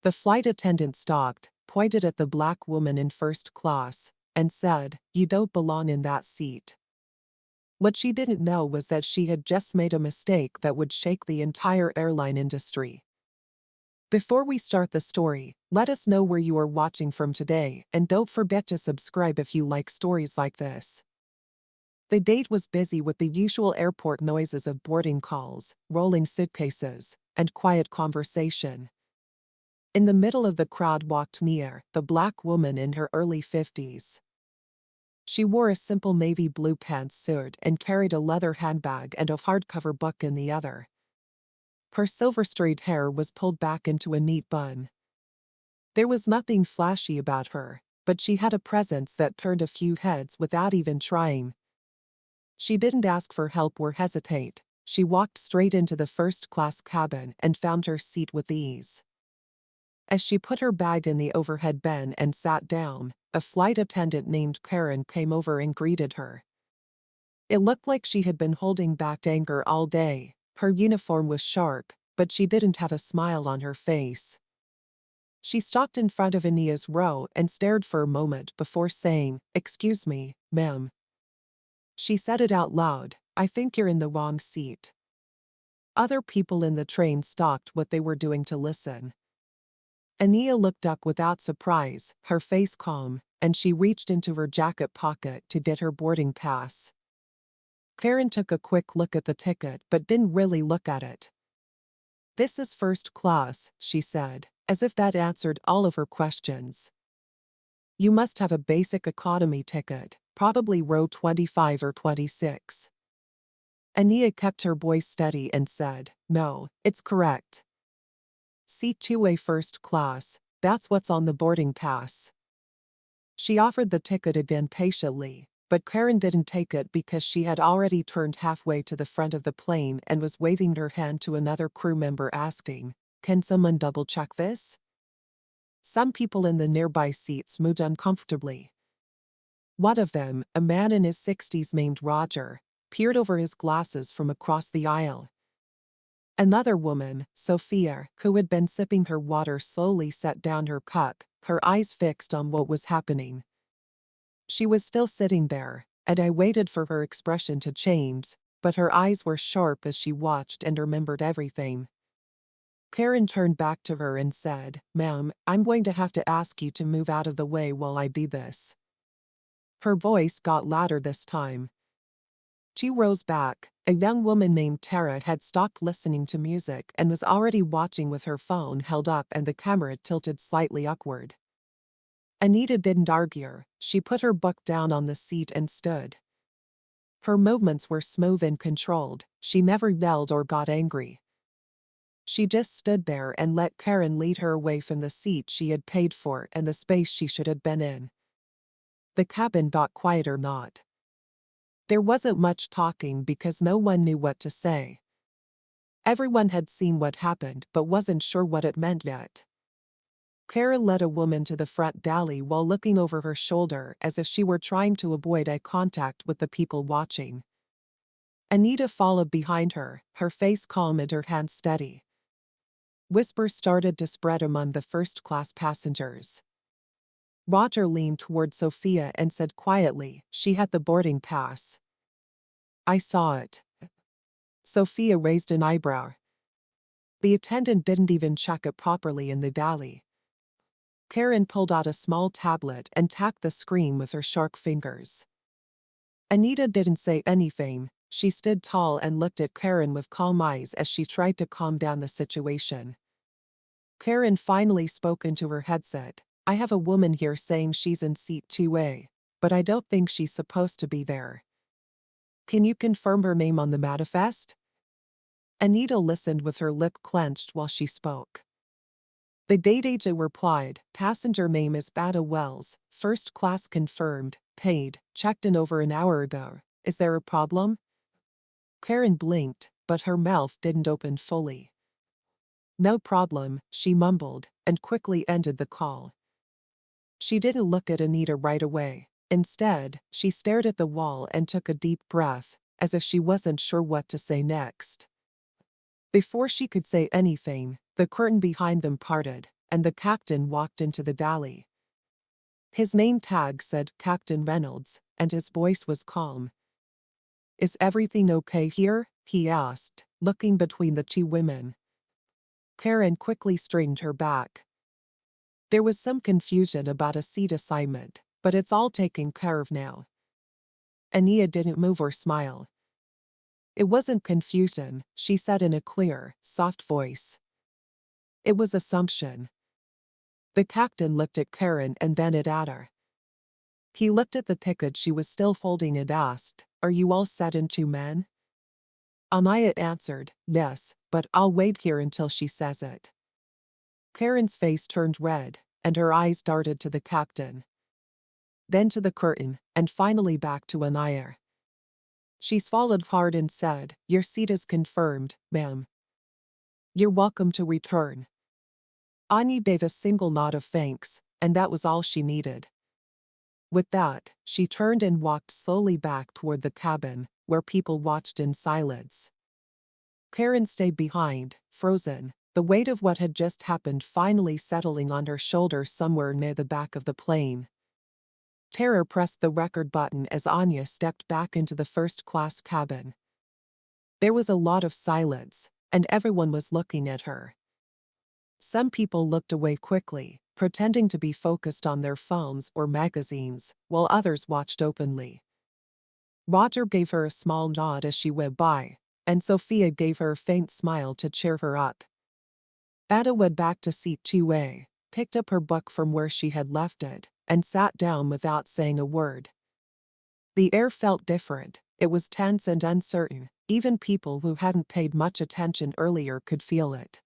The flight attendant stopped, pointed at the black woman in first class, and said, "You don't belong in that seat." What she didn't know was that she had just made a mistake that would shake the entire airline industry. Before we start the story, let us know where you are watching from today, and don't forget to subscribe if you like stories like this. The date was busy with the usual airport noises of boarding calls, rolling suitcases, and quiet conversation. In the middle of the crowd walked Nia, the black woman in her early 50s. She wore a simple navy blue pantsuit and carried a leather handbag and a hardcover book in the other. Her silver-straight hair was pulled back into a neat bun. There was nothing flashy about her, but she had a presence that turned a few heads without even trying. She didn't ask for help or hesitate. She walked straight into the first-class cabin and found her seat with ease. As she put her bag in the overhead bin and sat down, a flight attendant named Karen came over and greeted her. It looked like she had been holding back anger all day. Her uniform was sharp, but she didn't have a smile on her face. She stopped in front of Nia's row and stared for a moment before saying, "Excuse me, ma'am." She said it out loud, "I think you're in the wrong seat." Other people in the train stopped what they were doing to listen. Nia looked up without surprise, her face calm, and she reached into her jacket pocket to get her boarding pass. Karen took a quick look at the ticket but didn't really look at it. "This is first class," she said, as if that answered all of her questions. "You must have a basic economy ticket, probably row 25 or 26. Nia kept her voice steady and said, "No, it's correct. Seat 2A first class, that's what's on the boarding pass." She offered the ticket again patiently, but Karen didn't take it because she had already turned halfway to the front of the plane and was waving her hand to another crew member asking, "Can someone double-check this?" Some people in the nearby seats moved uncomfortably. One of them, a man in his 60s named Roger, peered over his glasses from across the aisle. Another woman, Sophia, who had been sipping her water slowly set down her cup, her eyes fixed on what was happening. She was still sitting there, and I waited for her expression to change, but her eyes were sharp as she watched and remembered everything. Karen turned back to her and said, "Ma'am, I'm going to have to ask you to move out of the way while I do this." Her voice got louder this time. 2 rows back, a young woman named Tara had stopped listening to music and was already watching with her phone held up and the camera tilted slightly upward. Anita didn't argue. She put her book down on the seat and stood. Her movements were smooth and controlled. She never yelled or got angry. She just stood there and let Karen lead her away from the seat she had paid for and the space she should have been in. The cabin got quieter not. There wasn't much talking because no one knew what to say. Everyone had seen what happened but wasn't sure what it meant yet. Karen led a woman to the front galley while looking over her shoulder as if she were trying to avoid eye contact with the people watching. Anita followed behind her, her face calm and her hands steady. Whispers started to spread among the first-class passengers. Roger leaned toward Sophia and said quietly, "She had the boarding pass." "I saw it." Sophia raised an eyebrow. The attendant didn't even check it properly in the galley. Karen pulled out a small tablet and tapped the screen with her sharp fingers. Anita didn't say anything. She stood tall and looked at Karen with calm eyes as she tried to calm down the situation. Karen finally spoke into her headset. "I have a woman here saying she's in seat 2A, but I don't think she's supposed to be there. Can you confirm her name on the manifest?" Anita listened with her lip clenched while she spoke. The date agent replied, "Passenger name is Nia Wells, first class confirmed, paid, checked in over an hour ago. Is there a problem?" Karen blinked, but her mouth didn't open fully. "No problem," she mumbled, and quickly ended the call. She didn't look at Anita right away. Instead, she stared at the wall and took a deep breath, as if she wasn't sure what to say next. Before she could say anything, the curtain behind them parted, and the captain walked into the galley. His name tag said Captain Reynolds, and his voice was calm. "Is everything okay here?" he asked, looking between the two women. Karen quickly straightened her back. There was some confusion about a seat assignment, but it's all taken care of now. Nia didn't move or smile. "It wasn't confusion," she said in a clear, soft voice. "It was assumption." The captain looked at Karen and then at Ada. He looked at the ticket she was still holding and asked, "Are you all set in 2 men?" Nia answered, "Yes, but I'll wait here until she says it." Karen's face turned red, and her eyes darted to the captain. Then to the curtain, and finally back to Nia. She swallowed hard and said, "Your seat is confirmed, ma'am. You're welcome to return." Anya gave a single nod of thanks, and that was all she needed. With that, she turned and walked slowly back toward the cabin, where people watched in silence. Karen stayed behind, frozen, the weight of what had just happened finally settling on her shoulders somewhere near the back of the plane. Terror pressed the record button as Anya stepped back into the first-class cabin. There was a lot of silence, and everyone was looking at her. Some people looked away quickly, pretending to be focused on their phones or magazines, while others watched openly. Roger gave her a small nod as she went by, and Sophia gave her a faint smile to cheer her up. Ada went back to seat 2A, picked up her book from where she had left it, and sat down without saying a word. The air felt different. It was tense and uncertain. Even people who hadn't paid much attention earlier could feel it.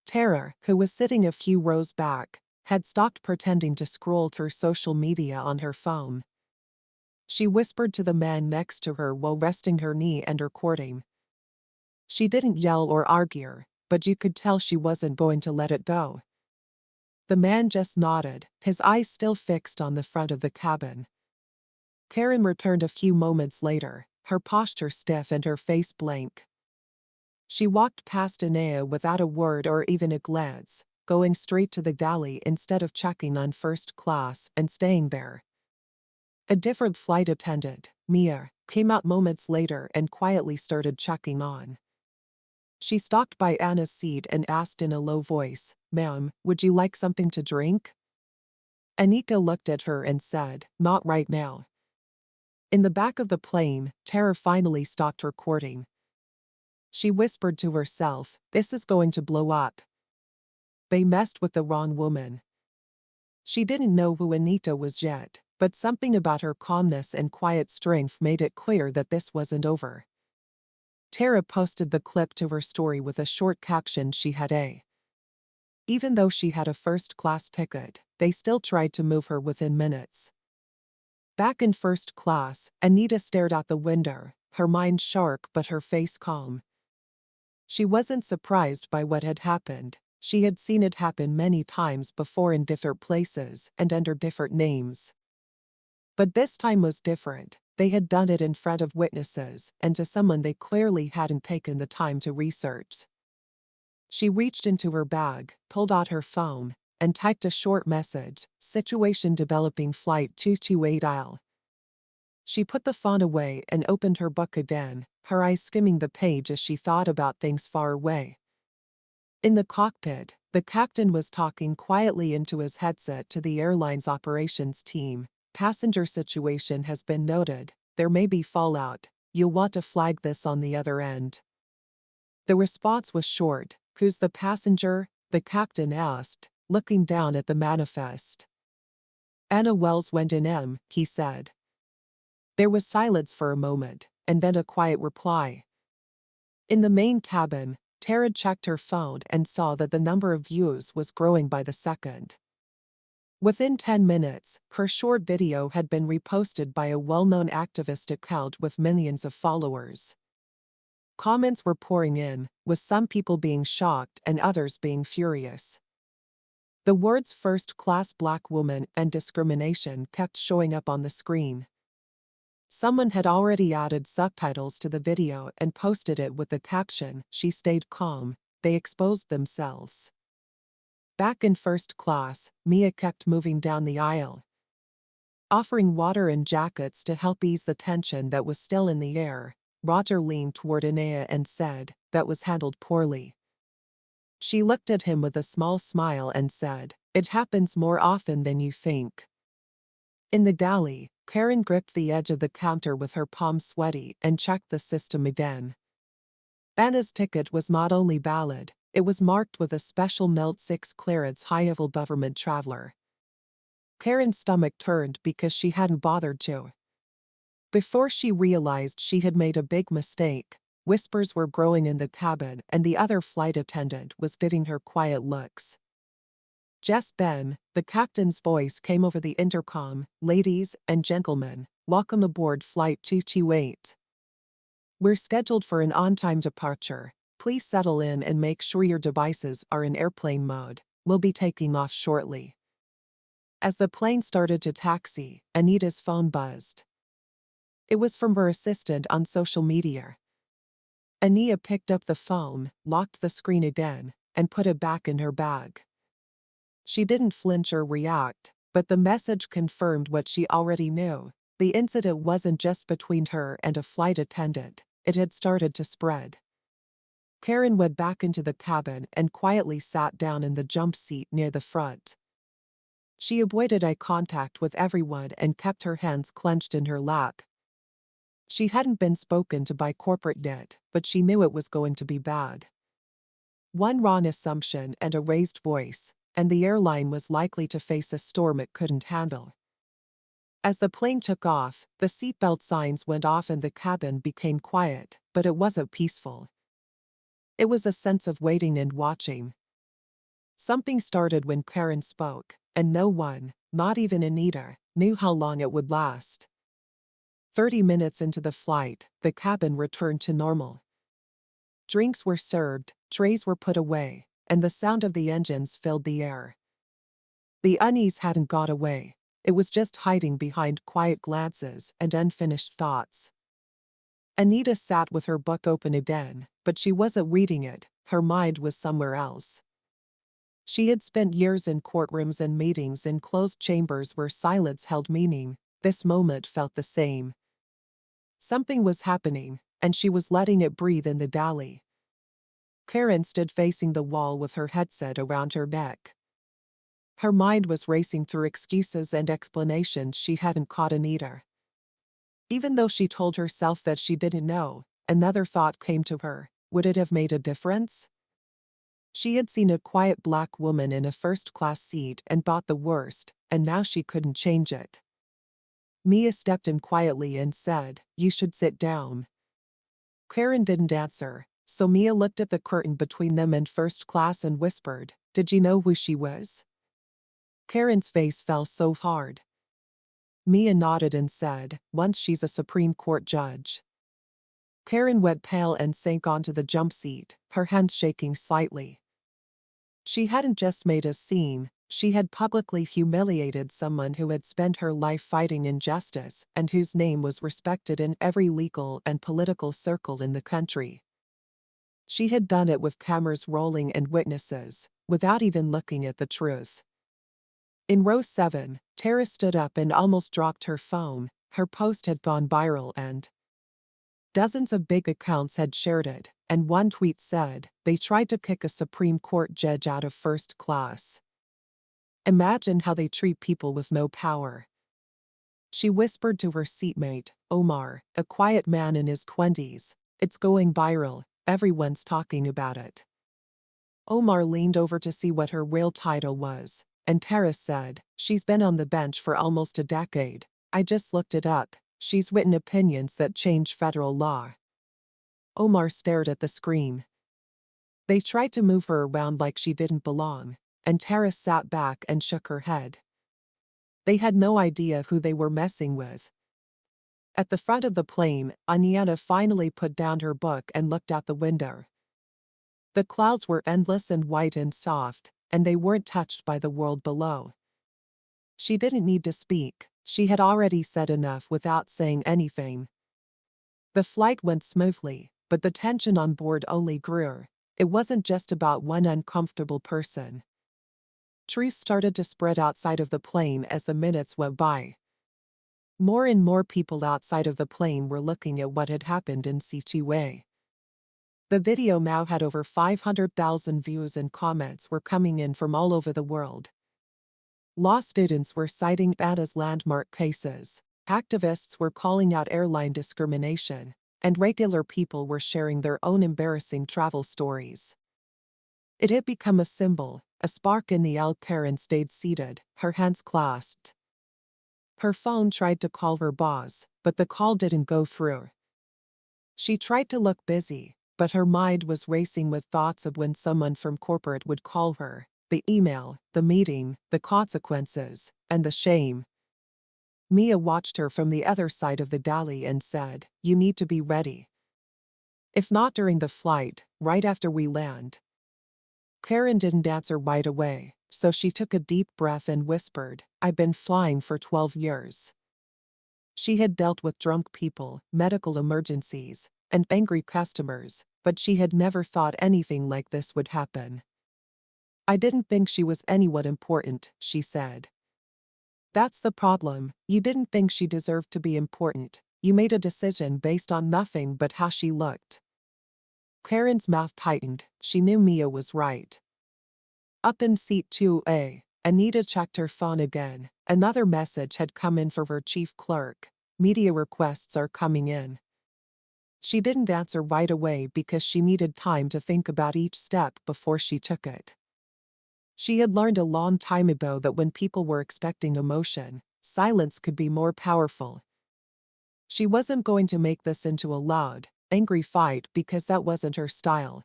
Tara, who was sitting a few rows back, had stopped pretending to scroll through social media on her phone. She whispered to the man next to her while resting her knee and recording. She didn't yell or argue, but you could tell she wasn't going to let it go. The man just nodded, his eyes still fixed on the front of the cabin. Karen returned a few moments later, her posture stiff and her face blank. She walked past Nia without a word or even a glance, going straight to the galley instead of checking on first class and staying there. A different flight attendant, Mia, came out moments later and quietly started checking on. She stalked by Anna's seat and asked in a low voice, "Ma'am, would you like something to drink?" Anika looked at her and said, "Not right now." In the back of the plane, Tara finally stopped recording. She whispered to herself, "This is going to blow up. They messed with the wrong woman." She didn't know who Anita was yet, but something about her calmness and quiet strength made it clear that this wasn't over. Tara posted the clip to her story with a short caption she had a. Even though she had a first-class ticket, they still tried to move her within minutes. Back in first class, Anita stared out the window, her mind sharp but her face calm. She wasn't surprised by what had happened. She had seen it happen many times before in different places and under different names. But this time was different. They had done it in front of witnesses and to someone they clearly hadn't taken the time to research. She reached into her bag, pulled out her phone, and typed a short message, "Situation developing flight 228 IL." She put the phone away and opened her book again, her eyes skimming the page as she thought about things far away. In the cockpit, the captain was talking quietly into his headset to the airline's operations team. "Passenger situation has been noted. There may be fallout. You'll want to flag this on the other end." The response was short. "Who's the passenger?" the captain asked, looking down at the manifest. "Nia Wells went in," he said. There was silence for a moment, and then a quiet reply. In the main cabin, Tara checked her phone and saw that the number of views was growing by the second. Within 10 minutes, her short video had been reposted by a well-known activist account with millions of followers. Comments were pouring in, with some people being shocked and others being furious. The words "first-class black woman" and "discrimination" kept showing up on the screen. Someone had already added subtitles to the video and posted it with the caption, "She stayed calm, they exposed themselves." Back in first class, Mia kept moving down the aisle, offering water and jackets to help ease the tension that was still in the air. Roger leaned toward Nia and said, "That was handled poorly." She looked at him with a small smile and said, "It happens more often than you think." In the galley, Karen gripped the edge of the counter with her palms sweaty and checked the system again. Anna's ticket was not only valid, it was marked with a special Melt 6 clearance high-level government traveler. Karen's stomach turned because she hadn't bothered to. Before she realized she had made a big mistake, whispers were growing in the cabin and the other flight attendant was getting her quiet looks. Just then, the captain's voice came over the intercom, "Ladies and gentlemen, welcome aboard Flight 228. We're scheduled for an on-time departure. Please settle in and make sure your devices are in airplane mode. We'll be taking off shortly." As the plane started to taxi, Anita's phone buzzed. It was from her assistant on social media. Ania picked up the phone, locked the screen again, and put it back in her bag. She didn't flinch or react, but the message confirmed what she already knew. The incident wasn't just between her and a flight attendant, it had started to spread. Karen went back into the cabin and quietly sat down in the jump seat near the front. She avoided eye contact with everyone and kept her hands clenched in her lap. She hadn't been spoken to by corporate yet, but she knew it was going to be bad. One wrong assumption and a raised voice, and the airline was likely to face a storm it couldn't handle. As the plane took off, the seatbelt signs went off and the cabin became quiet, but it wasn't peaceful. It was a sense of waiting and watching. Something started when Karen spoke, and no one, not even Anita, knew how long it would last. 30 minutes into the flight, the cabin returned to normal. Drinks were served, trays were put away, and the sound of the engines filled the air. The unease hadn't got away. It was just hiding behind quiet glances and unfinished thoughts. Anita sat with her book open again, but she wasn't reading it, her mind was somewhere else. She had spent years in courtrooms and meetings in closed chambers where silence held meaning. This moment felt the same. Something was happening, and she was letting it breathe in the galley. Karen stood facing the wall with her headset around her neck. Her mind was racing through excuses and explanations she hadn't caught Anita. Even though she told herself that she didn't know, another thought came to her. Would it have made a difference? She had seen a quiet black woman in a first-class seat and thought the worst, and now she couldn't change it. Mia stepped in quietly and said, "You should sit down." Karen didn't answer, so Mia looked at the curtain between them and first class and whispered, "Did you know who she was?" Karen's face fell so hard. Mia nodded and said, "Once she's a Supreme Court judge." Karen went pale and sank onto the jump seat, her hands shaking slightly. She hadn't just made a scene, she had publicly humiliated someone who had spent her life fighting injustice and whose name was respected in every legal and political circle in the country. She had done it with cameras rolling and witnesses, without even looking at the truth. In row 7, Tara stood up and almost dropped her phone. Her post had gone viral and dozens of big accounts had shared it, and one tweet said, "They tried to kick a Supreme Court judge out of first class. Imagine how they treat people with no power." She whispered to her seatmate, Omar, a quiet man in his 20s, "It's going viral, everyone's talking about it." Omar leaned over to see what her real title was, and Tara said, "She's been on the bench for almost a decade. I just looked it up. She's written opinions that change federal law." Omar stared at the screen. They tried to move her around like she didn't belong, and Tara sat back and shook her head. They had no idea who they were messing with. At the front of the plane, Aniana finally put down her book and looked out the window. The clouds were endless and white and soft, and they weren't touched by the world below. She didn't need to speak, she had already said enough without saying anything. The flight went smoothly, but the tension on board only grew. It wasn't just about one uncomfortable person. Truth started to spread outside of the plane as the minutes went by. More and more people outside of the plane were looking at what had happened in C2A. The video now had over 500,000 views and comments were coming in from all over the world. Law students were citing it as landmark cases, activists were calling out airline discrimination, and regular people were sharing their own embarrassing travel stories. It had become a symbol, a spark in the aisle. Karen stayed seated, her hands clasped. Her phone tried to call her boss, but the call didn't go through. She tried to look busy, but her mind was racing with thoughts of when someone from corporate would call her, the email, the meeting, the consequences, and the shame. Nia watched her from the other side of the galley and said, "You need to be ready. If not during the flight, right after we land." Karen didn't answer right away, so she took a deep breath and whispered, "I've been flying for 12 years. She had dealt with drunk people, medical emergencies, and angry customers, but she had never thought anything like this would happen. "I didn't think she was anyone important," she said. "That's the problem, you didn't think she deserved to be important. You made a decision based on nothing but how she looked." Karen's mouth tightened, she knew Nia was right. Up in seat 2A, Anita checked her phone again. Another message had come in for her chief clerk. "Media requests are coming in." She didn't answer right away because she needed time to think about each step before she took it. She had learned a long time ago that when people were expecting emotion, silence could be more powerful. She wasn't going to make this into a loud, angry fight because that wasn't her style.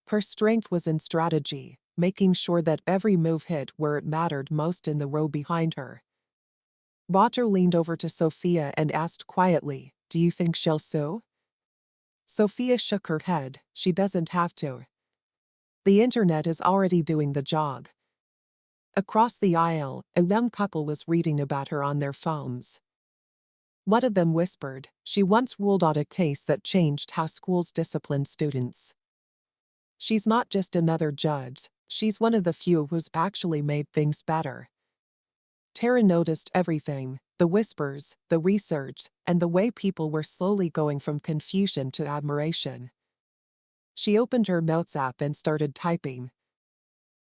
Her strength was in strategy, making sure that every move hit where it mattered most in the row behind her. Roger leaned over to Sophia and asked quietly, "Do you think she'll sue?" Sophia shook her head, "She doesn't have to. The internet is already doing the job." Across the aisle, a young couple was reading about her on their phones. One of them whispered, "She once ruled on a case that changed how schools discipline students. She's not just another judge, she's one of the few who's actually made things better." Tara noticed everything, the whispers, the research, and the way people were slowly going from confusion to admiration. She opened her notes app and started typing.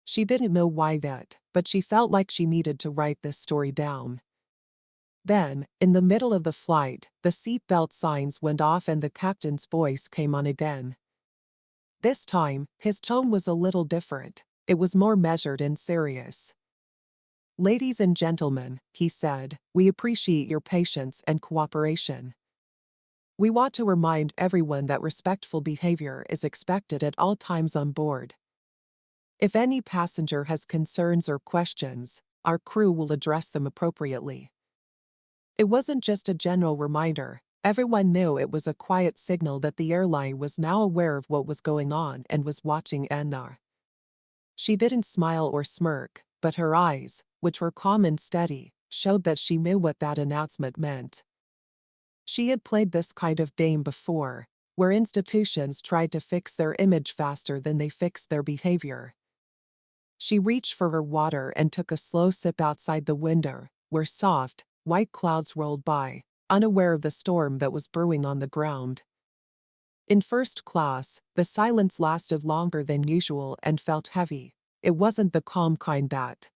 She didn't know why yet, but she felt like she needed to write this story down. Then, in the middle of the flight, the seatbelt signs went off and the captain's voice came on again. This time, his tone was a little different. It was more measured and serious. "Ladies and gentlemen," he said, "we appreciate your patience and cooperation. We want to remind everyone that respectful behavior is expected at all times on board. If any passenger has concerns or questions, our crew will address them appropriately." It wasn't just a general reminder, everyone knew it was a quiet signal that the airline was now aware of what was going on and was watching Anna. She didn't smile or smirk, but her eyes, which were calm and steady, showed that she knew what that announcement meant. She had played this kind of game before, where institutions tried to fix their image faster than they fixed their behavior. She reached for her water and took a slow sip outside the window, where soft, white clouds rolled by, unaware of the storm that was brewing on the ground. In first class, the silence lasted longer than usual and felt heavy. It wasn't the calm kind that.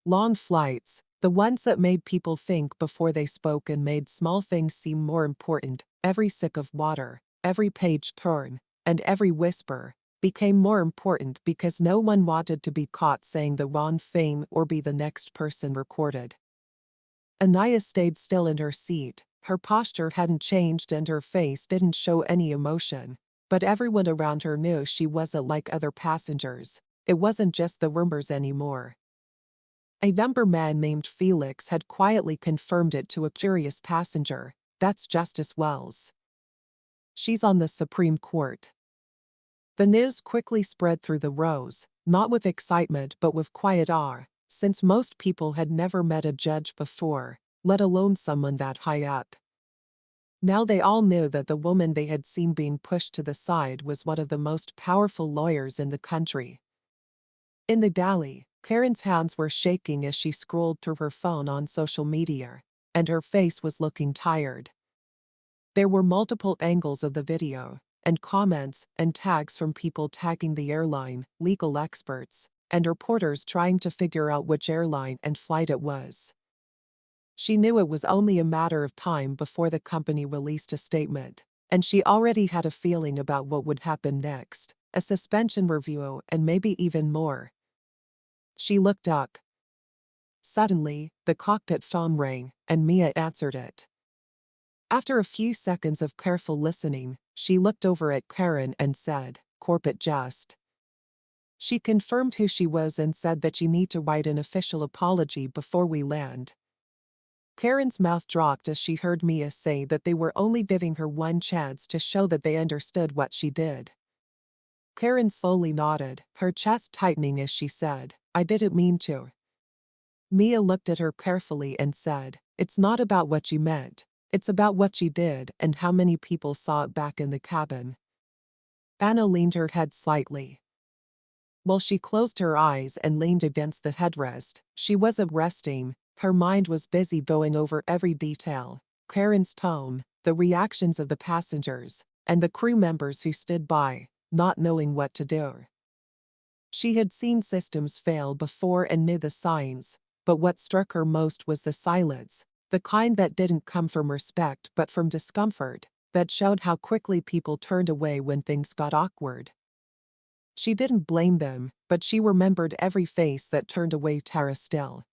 Long flights, the ones that made people think before they spoke and made small things seem more important, every sip of water, every page turn, and every whisper, became more important because no one wanted to be caught saying the wrong thing or be the next person recorded. Anaya stayed still in her seat, her posture hadn't changed and her face didn't show any emotion, but everyone around her knew she wasn't like other passengers. It wasn't just the rumors anymore. A younger man named Felix had quietly confirmed it to a curious passenger, "That's Justice Wells. She's on the Supreme Court." The news quickly spread through the rows, not with excitement but with quiet awe, since most people had never met a judge before, let alone someone that high up. Now they all knew that the woman they had seen being pushed to the side was one of the most powerful lawyers in the country. In the galley, Karen's hands were shaking as she scrolled through her phone on social media, and her face was looking tired. There were multiple angles of the video, and comments and tags from people tagging the airline, legal experts, and reporters trying to figure out which airline and flight it was. She knew it was only a matter of time before the company released a statement, and she already had a feeling about what would happen next, a suspension review and maybe even more. She looked up. Suddenly, the cockpit phone rang, and Nia answered it. After a few seconds of careful listening, she looked over at Karen and said, "Corporate jest." She confirmed who she was and said that you need to write an official apology before we land. Karen's mouth dropped as she heard Nia say that they were only giving her one chance to show that they understood what she did. Karen slowly nodded, her chest tightening as she said, "I didn't mean to." Nia looked at her carefully and said, "It's not about what you meant. It's about what you did and how many people saw it back in the cabin." Anna leaned her head slightly. While she closed her eyes and leaned against the headrest, she wasn't resting. Her mind was busy going over every detail: Karen's tone, the reactions of the passengers, and the crew members who stood by, not knowing what to do. She had seen systems fail before and knew the signs, but what struck her most was the silence, the kind that didn't come from respect but from discomfort, that showed how quickly people turned away when things got awkward. She didn't blame them, but she remembered every face that turned away. Tara still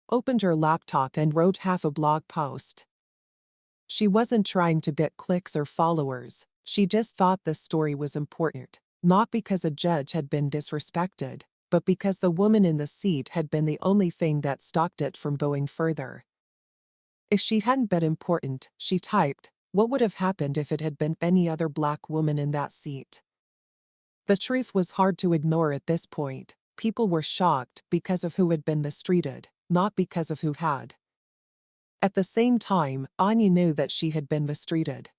opened her laptop and wrote half a blog post. She wasn't trying to get clicks or followers, she just thought the story was important, not because a judge had been disrespected, but because the woman in the seat had been the only thing that stopped it from going further. If she hadn't been important, she typed, what would have happened if it had been any other black woman in that seat? The truth was hard to ignore at this point. People were shocked because of who had been mistreated, not because of who had. At the same time, Anya knew that she had been mistreated.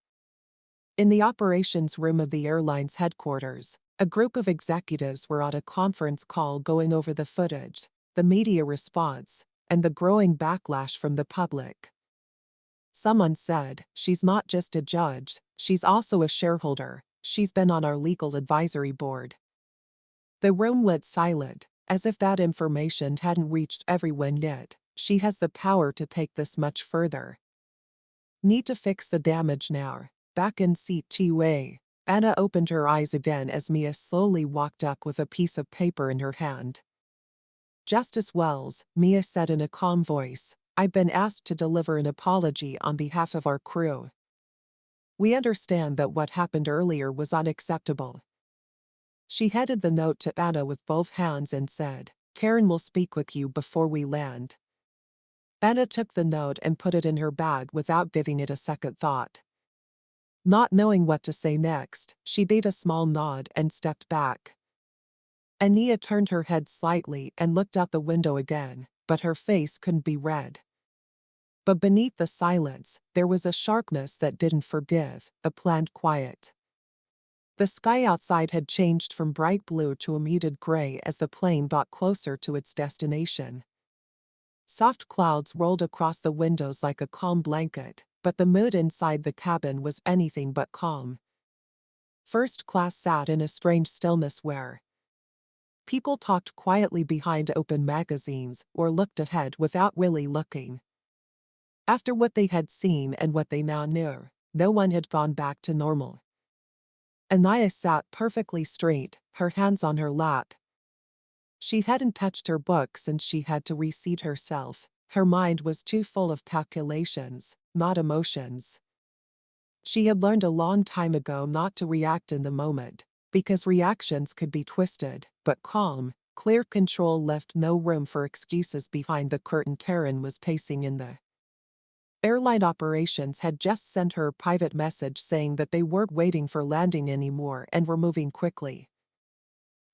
In the operations room of the airline's headquarters, a group of executives were on a conference call going over the footage, the media response, and the growing backlash from the public. Someone said, "She's not just a judge, she's also a shareholder. She's been on our legal advisory board." The room went silent, as if that information hadn't reached everyone yet. She has the power to take this much further. Need to fix the damage now. Back in seat 2A, Anna opened her eyes again as Nia slowly walked up with a piece of paper in her hand. "Justice Wells," Nia said in a calm voice, "I've been asked to deliver an apology on behalf of our crew. We understand that what happened earlier was unacceptable." She handed the note to Anna with both hands and said, "Karen will speak with you before we land." Anna took the note and put it in her bag without giving it a second thought. Not knowing what to say next, she gave a small nod and stepped back. Nia turned her head slightly and looked out the window again, but her face couldn't be read. But beneath the silence, there was a sharpness that didn't forgive, a planned quiet. The sky outside had changed from bright blue to a muted gray as the plane got closer to its destination. Soft clouds rolled across the windows like a calm blanket, but the mood inside the cabin was anything but calm. First class sat in a strange stillness where people talked quietly behind open magazines or looked ahead without really looking. After what they had seen and what they now knew, no one had gone back to normal. Nia sat perfectly straight, her hands on her lap. She hadn't touched her book since she had to reseat herself. Her mind was too full of calculations, not emotions. She had learned a long time ago not to react in the moment, because reactions could be twisted, but calm, clear control left no room for excuses behind the curtain. Karen was pacing in the airline operations had just sent her a private message saying that they weren't waiting for landing anymore and were moving quickly.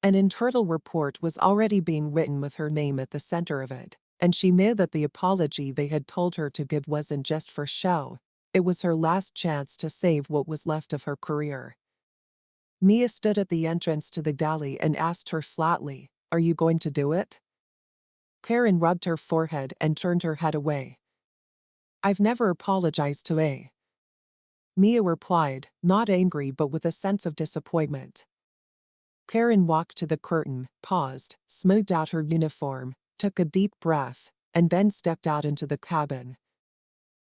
An internal report was already being written with her name at the center of it, and she knew that the apology they had told her to give wasn't just for show. It was her last chance to save what was left of her career. Nia stood at the entrance to the galley and asked her flatly, Are you going to do it? Karen rubbed her forehead and turned her head away. I've never apologized to A. Nia replied, not angry but with a sense of disappointment. Karen walked to the curtain, paused, smoothed out her uniform, took a deep breath, and then stepped out into the cabin.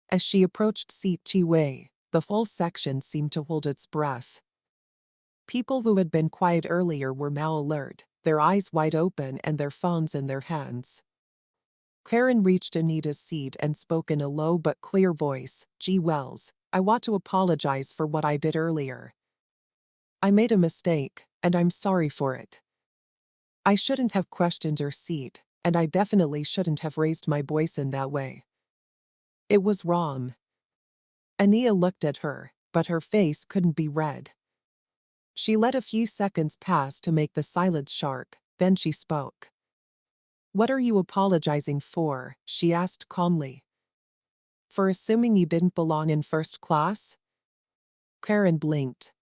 As she approached seat 2A, the whole section seemed to hold its breath. People who had been quiet earlier were now alert, their eyes wide open and their phones in their hands. Karen reached Anita's seat and spoke in a low but clear voice, "Nia Wells, I want to apologize for what I did earlier. I made a mistake, and I'm sorry for it. I shouldn't have questioned your seat, and I definitely shouldn't have raised my voice in that way. It was wrong." Ania looked at her, but her face couldn't be read. She let a few seconds pass to make the silence sharp, then she spoke. "What are you apologizing for?" she asked calmly. "For assuming you didn't belong in first class?" Karen blinked.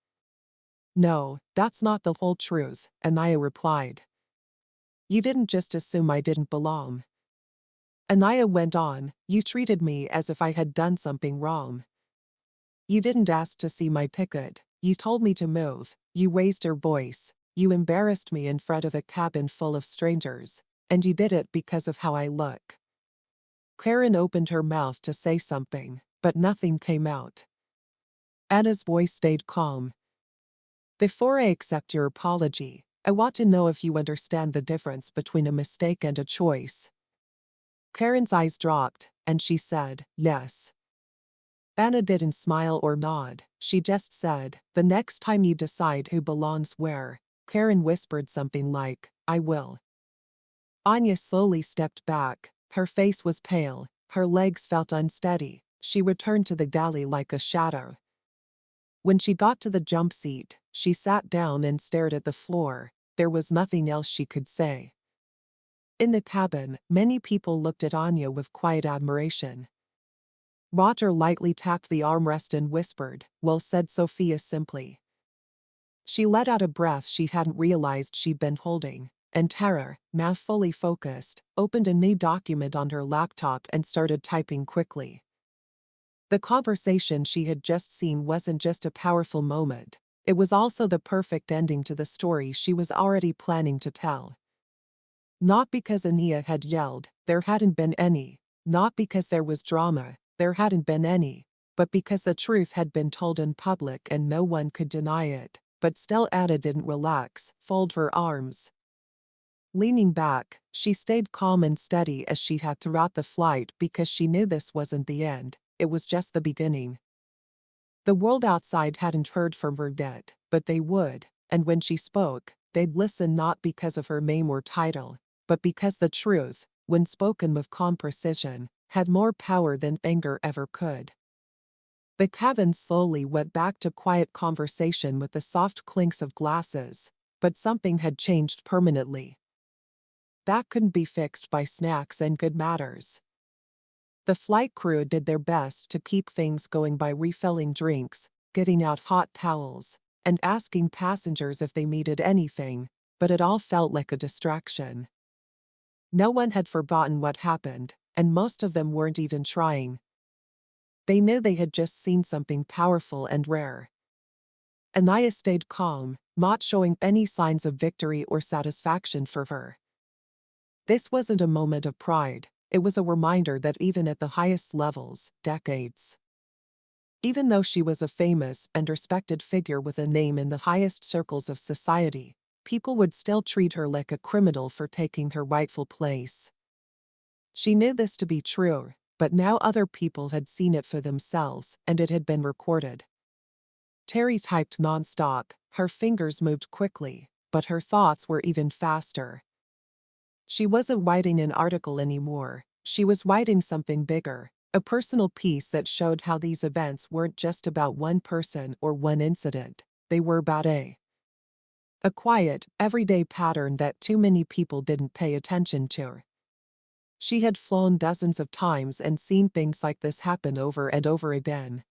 "No, that's not the whole truth," Ania replied. "You didn't just assume I didn't belong." Ania went on, "You treated me as if I had done something wrong. You didn't ask to see my ticket, you told me to move, you raised your voice, you embarrassed me in front of a cabin full of strangers, and you did it because of how I look." Karen opened her mouth to say something, but nothing came out. Anna's voice stayed calm. "Before I accept your apology, I want to know if you understand the difference between a mistake and a choice." Karen's eyes dropped, and she said, "Yes." Anna didn't smile or nod, she just said, "The next time you decide who belongs where." Karen whispered something like, "I will." Anya slowly stepped back, her face was pale, her legs felt unsteady, she returned to the galley like a shadow. When she got to the jump seat, she sat down and stared at the floor, there was nothing else she could say. In the cabin, many people looked at Anya with quiet admiration. Roger lightly tapped the armrest and whispered, "Well said, Sophia," simply. She let out a breath she hadn't realized she'd been holding, and Tara, now fully focused, opened a new document on her laptop and started typing quickly. The conversation she had just seen wasn't just a powerful moment, it was also the perfect ending to the story she was already planning to tell. Not because Ania had yelled, there hadn't been any, not because there was drama, there hadn't been any, but because the truth had been told in public and no one could deny it. But still Anna didn't relax, fold her arms. Leaning back, she stayed calm and steady as she had throughout the flight because she knew this wasn't the end, it was just the beginning. The world outside hadn't heard from her yet, but they would, and when she spoke, they'd listen not because of her name or title, but because the truth, when spoken with calm precision, had more power than anger ever could. The cabin slowly went back to quiet conversation with the soft clinks of glasses, but something had changed permanently. That couldn't be fixed by snacks and good manners. The flight crew did their best to keep things going by refilling drinks, getting out hot towels, and asking passengers if they needed anything, but it all felt like a distraction. No one had forgotten what happened, and most of them weren't even trying. They knew they had just seen something powerful and rare. Ania stayed calm, not showing any signs of victory or satisfaction for her. This wasn't a moment of pride, it was a reminder that even at the highest levels, decades. Even though she was a famous and respected figure with a name in the highest circles of society, people would still treat her like a criminal for taking her rightful place. She knew this to be true, but now other people had seen it for themselves, and it had been recorded. Terry typed nonstop, her fingers moved quickly, but her thoughts were even faster. She wasn't writing an article anymore, she was writing something bigger, a personal piece that showed how these events weren't just about one person or one incident, they were about a quiet, everyday pattern that too many people didn't pay attention to. She had flown dozens of times and seen things like this happen over and over again.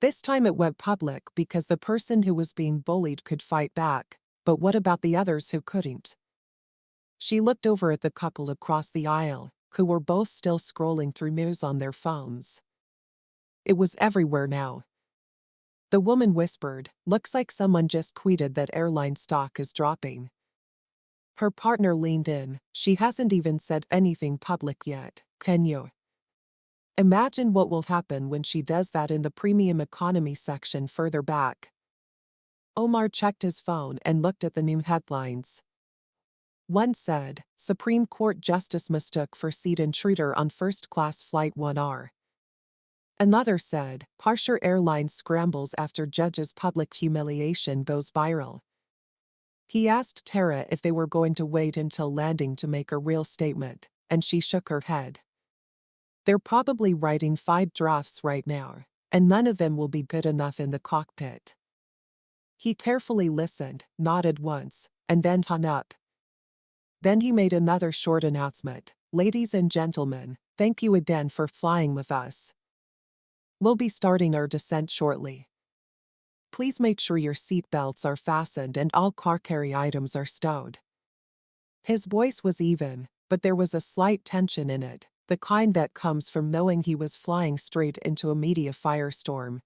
This time it went public because the person who was being bullied could fight back, but what about the others who couldn't? She looked over at the couple across the aisle, who were both still scrolling through news on their phones. It was everywhere now. The woman whispered, "Looks like someone just tweeted that airline stock is dropping." Her partner leaned in. "She hasn't even said anything public yet, can you? Imagine what will happen when she does that in the premium economy section further back." Omar checked his phone and looked at the new headlines. One said, "Supreme Court Justice mistook for seat intruder on first-class flight 1R. Another said, "Parsher Airlines scrambles after judge's public humiliation goes viral." He asked Tara if they were going to wait until landing to make a real statement, and she shook her head. "They're probably writing 5 drafts right now, and none of them will be good enough in the cockpit." He carefully listened, nodded once, and then hung up. Then he made another short announcement. "Ladies and gentlemen, thank you again for flying with us. We'll be starting our descent shortly. Please make sure your seat belts are fastened and all car carry items are stowed." His voice was even, but there was a slight tension in it, the kind that comes from knowing he was flying straight into a media firestorm.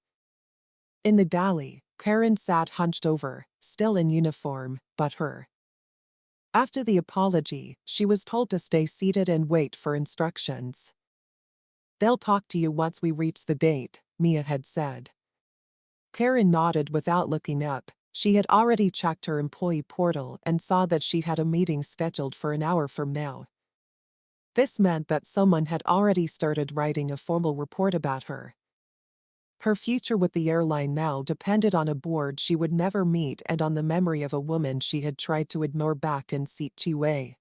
In the galley, Karen sat hunched over, still in uniform, but her. After the apology, she was told to stay seated and wait for instructions. "They'll talk to you once we reach the gate," Nia had said. Karen nodded without looking up. She had already checked her employee portal and saw that she had a meeting scheduled for an hour from now. This meant that someone had already started writing a formal report about her. Her future with the airline now depended on a board she would never meet and on the memory of a woman she had tried to ignore back in seat 2A.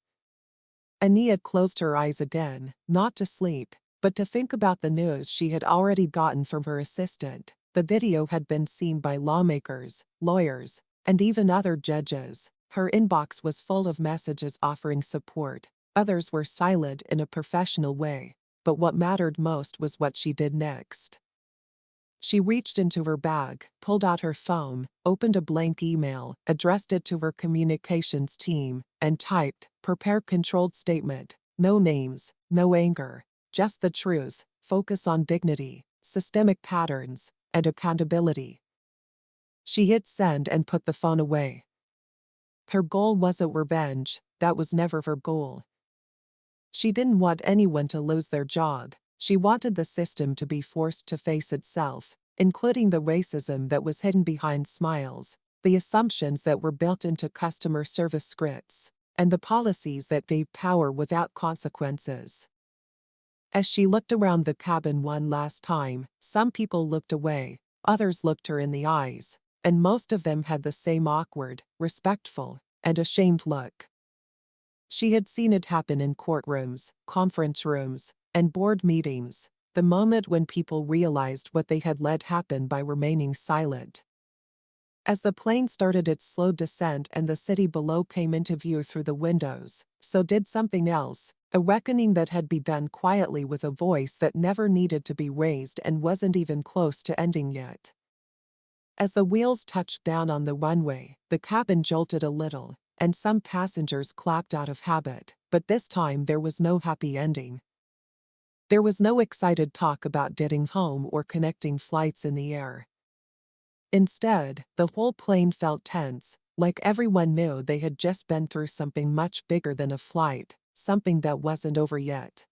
Nia closed her eyes again, not to sleep, but to think about the news she had already gotten from her assistant. The video had been seen by lawmakers, lawyers, and even other judges. Her inbox was full of messages offering support. Others were silent in a professional way, but what mattered most was what she did next. She reached into her bag, pulled out her phone, opened a blank email, addressed it to her communications team, and typed, "Prepare controlled statement, no names, no anger, just the truth, focus on dignity, systemic patterns, and accountability." She hit send and put the phone away. Her goal wasn't revenge, that was never her goal. She didn't want anyone to lose their job. She wanted the system to be forced to face itself, including the racism that was hidden behind smiles, the assumptions that were built into customer service scripts, and the policies that gave power without consequences. As she looked around the cabin one last time, some people looked away, others looked her in the eyes, and most of them had the same awkward, respectful, and ashamed look. She had seen it happen in courtrooms, conference rooms, and board meetings, the moment when people realized what they had let happen by remaining silent. As the plane started its slow descent and the city below came into view through the windows, so did something else, a reckoning that had begun quietly with a voice that never needed to be raised and wasn't even close to ending yet. As the wheels touched down on the runway, the cabin jolted a little, and some passengers clapped out of habit, but this time there was no happy ending. There was no excited talk about getting home or connecting flights in the air. Instead, the whole plane felt tense, like everyone knew they had just been through something much bigger than a flight, something that wasn't over yet.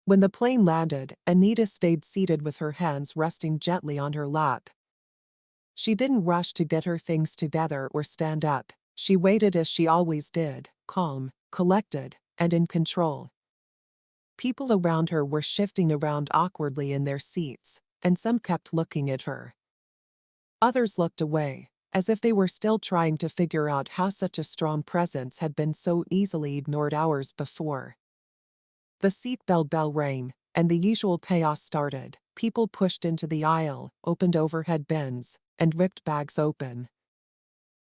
When the plane landed, Anita stayed seated with her hands resting gently on her lap. She didn't rush to get her things together or stand up. She waited as she always did, calm, collected, and in control. People around her were shifting around awkwardly in their seats, and some kept looking at her. Others looked away, as if they were still trying to figure out how such a strong presence had been so easily ignored hours before. The seatbelt bell rang, and the usual chaos started. People pushed into the aisle, opened overhead bins, and ripped bags open.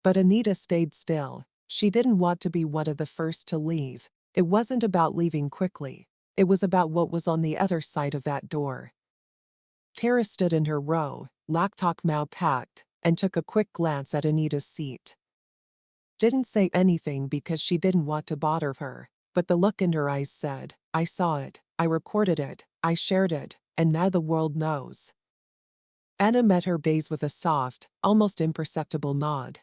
But Anita stayed still. She didn't want to be one of the first to leave. It wasn't about leaving quickly. It was about what was on the other side of that door. Tara stood in her row, laptop mouth packed, and took a quick glance at Anita's seat. didn't say anything because she didn't want to bother her, but the look in her eyes said, I saw it, I recorded it, I shared it, and now the world knows. Anna met her gaze with a soft, almost imperceptible nod.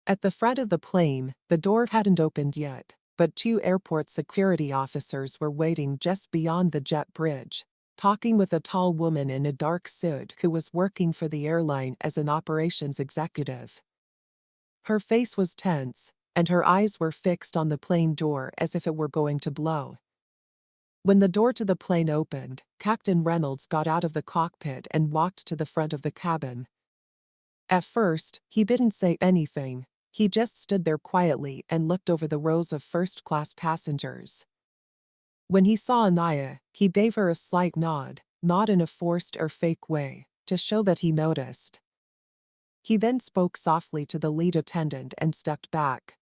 At the front of the plane, the door hadn't opened yet, but 2 airport security officers were waiting just beyond the jet bridge, talking with a tall woman in a dark suit who was working for the airline as an operations executive. Her face was tense, and her eyes were fixed on the plane door as if it were going to blow. When the door to the plane opened, Captain Reynolds got out of the cockpit and walked to the front of the cabin. At first, he didn't say anything. He just stood there quietly and looked over the rows of first-class passengers. When he saw Nia, he gave her a slight nod, not in a forced or fake way, to show that he noticed. He then spoke softly to the lead attendant and stepped back.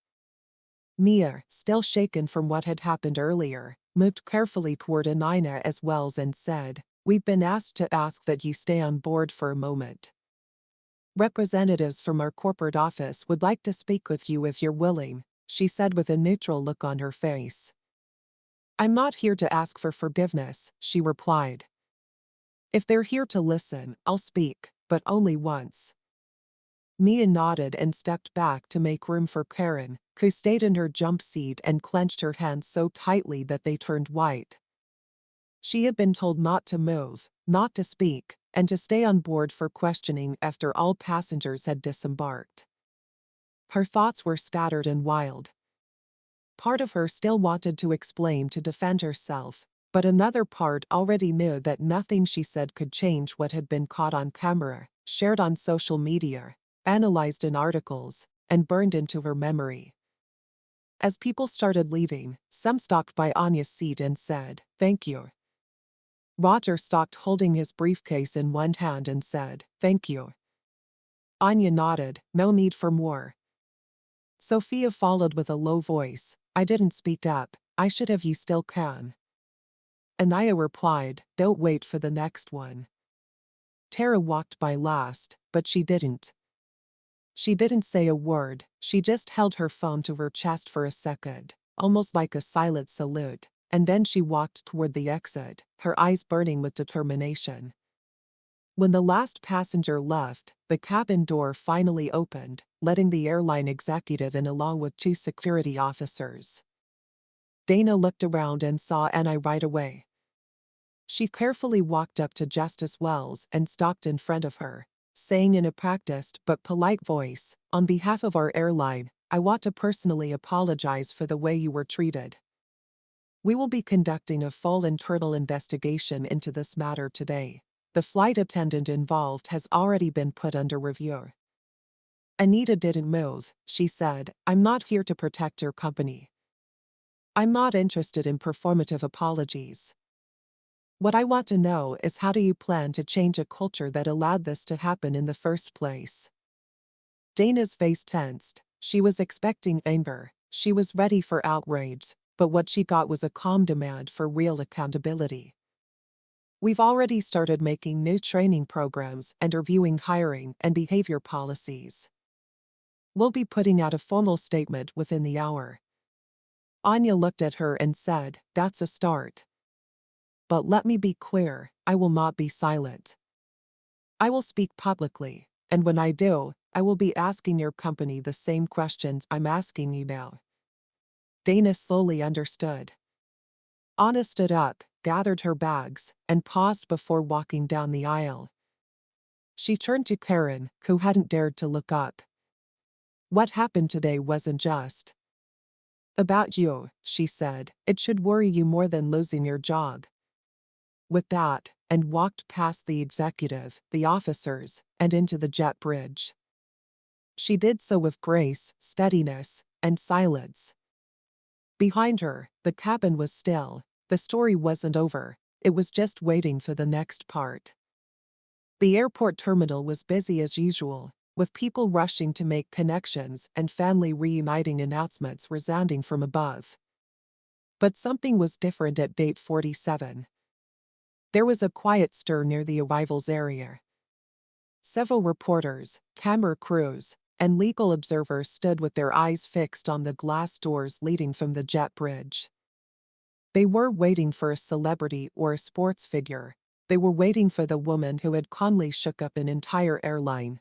Nia, still shaken from what had happened earlier, moved carefully toward Nia Wells and said, We've been asked to ask that you stay on board for a moment. Representatives from our corporate office would like to speak with you if you're willing, she said with a neutral look on her face. I'm not here to ask for forgiveness, she replied. If they're here to listen, I'll speak, but only once. Nia nodded and stepped back to make room for Karen, who stayed in her jump seat and clenched her hands so tightly that they turned white. She had been told not to move, not to speak, and to stay on board for questioning after all passengers had disembarked. Her thoughts were scattered and wild. Part of her still wanted to explain to defend herself, but another part already knew that nothing she said could change what had been caught on camera, shared on social media, analyzed in articles, and burned into her memory. As people started leaving, some stopped by Anya's seat and said, Thank you. Roger stopped holding his briefcase in one hand and said, Thank you. Anya nodded, no need for more. Sophia followed with a low voice, I didn't speak up, I should have, you still can. Ania replied, Don't wait for the next one. Tara walked by last, but she didn't. She didn't say a word, she just held her phone to her chest for a second, almost like a silent salute, and then she walked toward the exit, her eyes burning with determination. When the last passenger left, the cabin door finally opened, letting the airline executive in along with 2 security officers. Dana looked around and saw Anna right away. She carefully walked up to Justice Wells and stopped in front of her, saying in a practiced but polite voice, On behalf of our airline, I want to personally apologize for the way you were treated. We will be conducting a full internal investigation into this matter today. The flight attendant involved has already been put under review. Anita didn't move, she said, I'm not here to protect your company. I'm not interested in performative apologies. What I want to know is how do you plan to change a culture that allowed this to happen in the first place? Dana's face tensed. She was expecting anger. She was ready for outrage, but what she got was a calm demand for real accountability. We've already started making new training programs and reviewing hiring and behavior policies. We'll be putting out a formal statement within the hour. Anya looked at her and said, That's a start. But let me be clear, I will not be silent. I will speak publicly, and when I do, I will be asking your company the same questions I'm asking you now. Dana slowly understood. Anna stood up, gathered her bags, and paused before walking down the aisle. She turned to Karen, who hadn't dared to look up. What happened today wasn't just about you, she said. It should worry you more than losing your job. With that, and walked past the executive, the officers, and into the jet bridge. She did so with grace, steadiness, and silence. Behind her, the cabin was still. The story wasn't over, it was just waiting for the next part. The airport terminal was busy as usual, with people rushing to make connections and family reuniting announcements resounding from above. But something was different at gate 47. There was a quiet stir near the arrivals area. Several reporters, camera crews, and legal observers stood with their eyes fixed on the glass doors leading from the jet bridge. They were waiting for a celebrity or a sports figure. They were waiting for the woman who had calmly shook up an entire airline.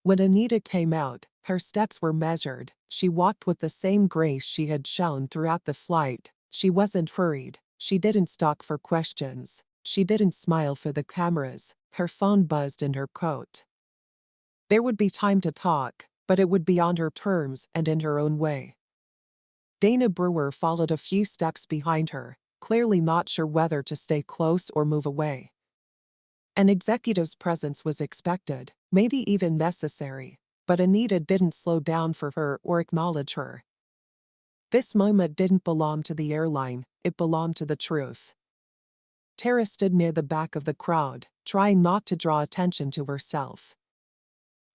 When Anita came out, her steps were measured. She walked with the same grace she had shown throughout the flight. She wasn't hurried. She didn't stop for questions. She didn't smile for the cameras. Her phone buzzed in her coat. There would be time to talk, but it would be on her terms and in her own way. Dana Brewer followed a few steps behind her, clearly not sure whether to stay close or move away. An executive's presence was expected, maybe even necessary, but Anita didn't slow down for her or acknowledge her. This moment didn't belong to the airline, it belonged to the truth. Tara stood near the back of the crowd, trying not to draw attention to herself.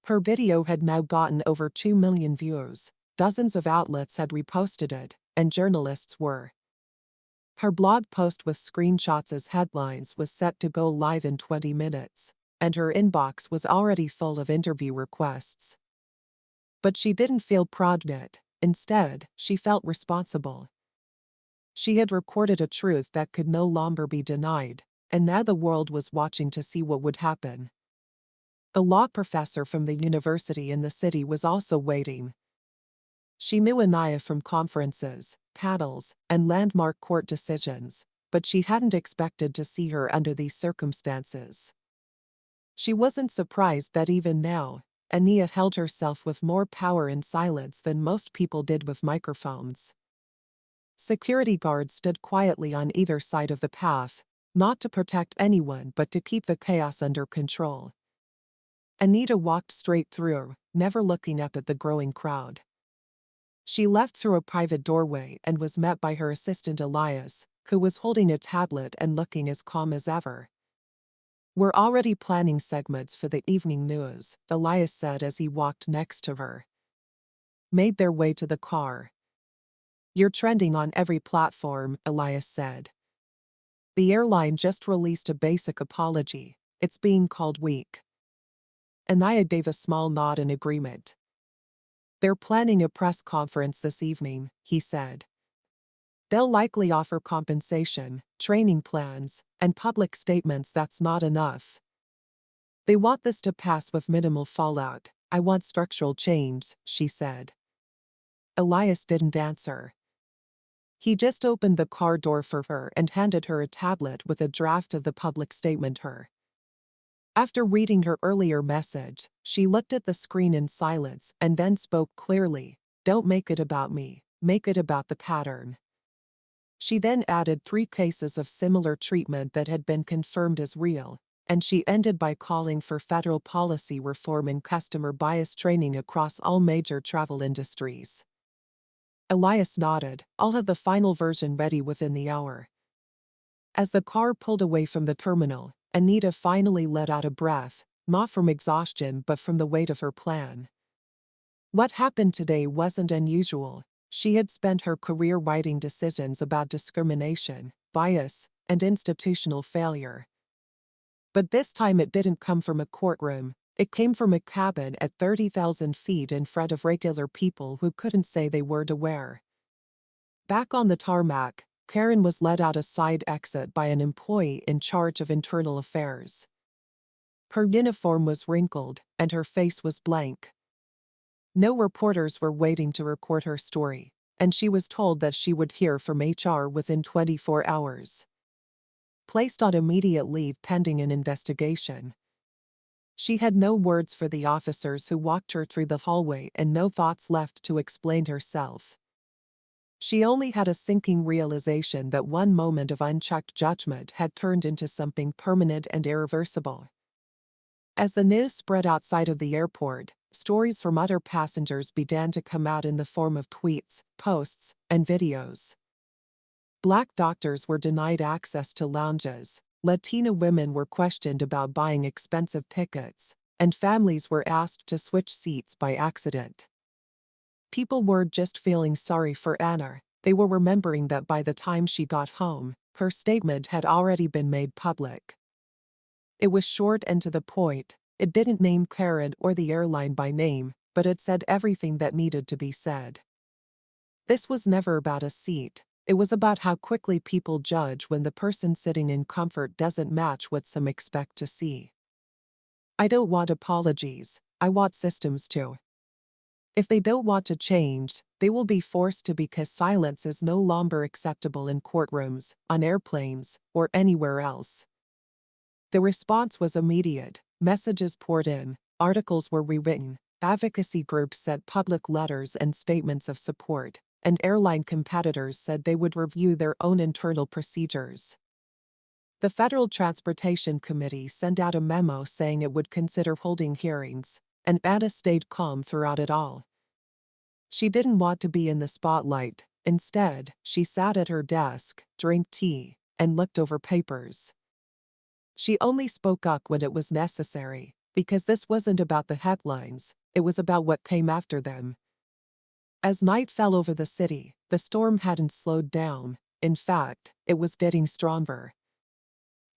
Her video had now gotten over 2 million views. Dozens of outlets had reposted it, and journalists were. Her blog post with screenshots as headlines was set to go live in 20 minutes, and her inbox was already full of interview requests. But she didn't feel proud yet. Instead, she felt responsible. She had recorded a truth that could no longer be denied, and now the world was watching to see what would happen. A law professor from the university in the city was also waiting. She knew Nia from conferences, panels, and landmark court decisions, but she hadn't expected to see her under these circumstances. She wasn't surprised that even now, Nia held herself with more power in silence than most people did with microphones. Security guards stood quietly on either side of the path, not to protect anyone but to keep the chaos under control. Anita walked straight through, never looking up at the growing crowd. She left through a private doorway and was met by her assistant Elias, who was holding a tablet and looking as calm as ever. "We're already planning segments for the evening news," Elias said as he walked next to her. Made their way to the car. "You're trending on every platform," Elias said. "The airline just released a basic apology. It's being called weak." Nia gave a small nod in agreement. "They're planning a press conference this evening," he said. "They'll likely offer compensation, training plans, and public statements that's not enough. They want this to pass with minimal fallout. I want structural change," she said. Elias didn't answer. He just opened the car door for her and handed her a tablet with a draft of the public statement. After reading her earlier message, she looked at the screen in silence and then spoke clearly. "Don't make it about me, make it about the pattern." She then added 3 cases of similar treatment that had been confirmed as real, and she ended by calling for federal policy reform and customer bias training across all major travel industries. Elias nodded. "I'll have the final version ready within the hour." As the car pulled away from the terminal, Anita finally let out a breath, not from exhaustion but from the weight of her plan. What happened today wasn't unusual. She had spent her career writing decisions about discrimination, bias, and institutional failure. But this time it didn't come from a courtroom. It came from a cabin at 30,000 feet in front of regular people who couldn't say they weren't aware. Back on the tarmac, Karen was led out a side exit by an employee in charge of internal affairs. Her uniform was wrinkled, and her face was blank. No reporters were waiting to record her story, and she was told that she would hear from HR within 24 hours. Placed on immediate leave pending an investigation. She had no words for the officers who walked her through the hallway and no thoughts left to explain herself. She only had a sinking realization that one moment of unchecked judgment had turned into something permanent and irreversible. As the news spread outside of the airport, stories from other passengers began to come out in the form of tweets, posts, and videos. Black doctors were denied access to lounges, Latina women were questioned about buying expensive tickets, and families were asked to switch seats by accident. People weren't just feeling sorry for Anna, they were remembering that by the time she got home, her statement had already been made public. It was short and to the point. It didn't name Karen or the airline by name, but it said everything that needed to be said. This was never about a seat. It was about how quickly people judge when the person sitting in comfort doesn't match what some expect to see. I don't want apologies. I want systems to. If they don't want to change, they will be forced to because silence is no longer acceptable in courtrooms, on airplanes, or anywhere else. The response was immediate. Messages poured in, articles were rewritten, advocacy groups sent public letters and statements of support, and airline competitors said they would review their own internal procedures. The Federal Transportation Committee sent out a memo saying it would consider holding hearings, and Anna stayed calm throughout it all. She didn't want to be in the spotlight. Instead, she sat at her desk, drank tea, and looked over papers. She only spoke up when it was necessary, because this wasn't about the headlines, it was about what came after them. As night fell over the city, the storm hadn't slowed down. In fact, it was getting stronger.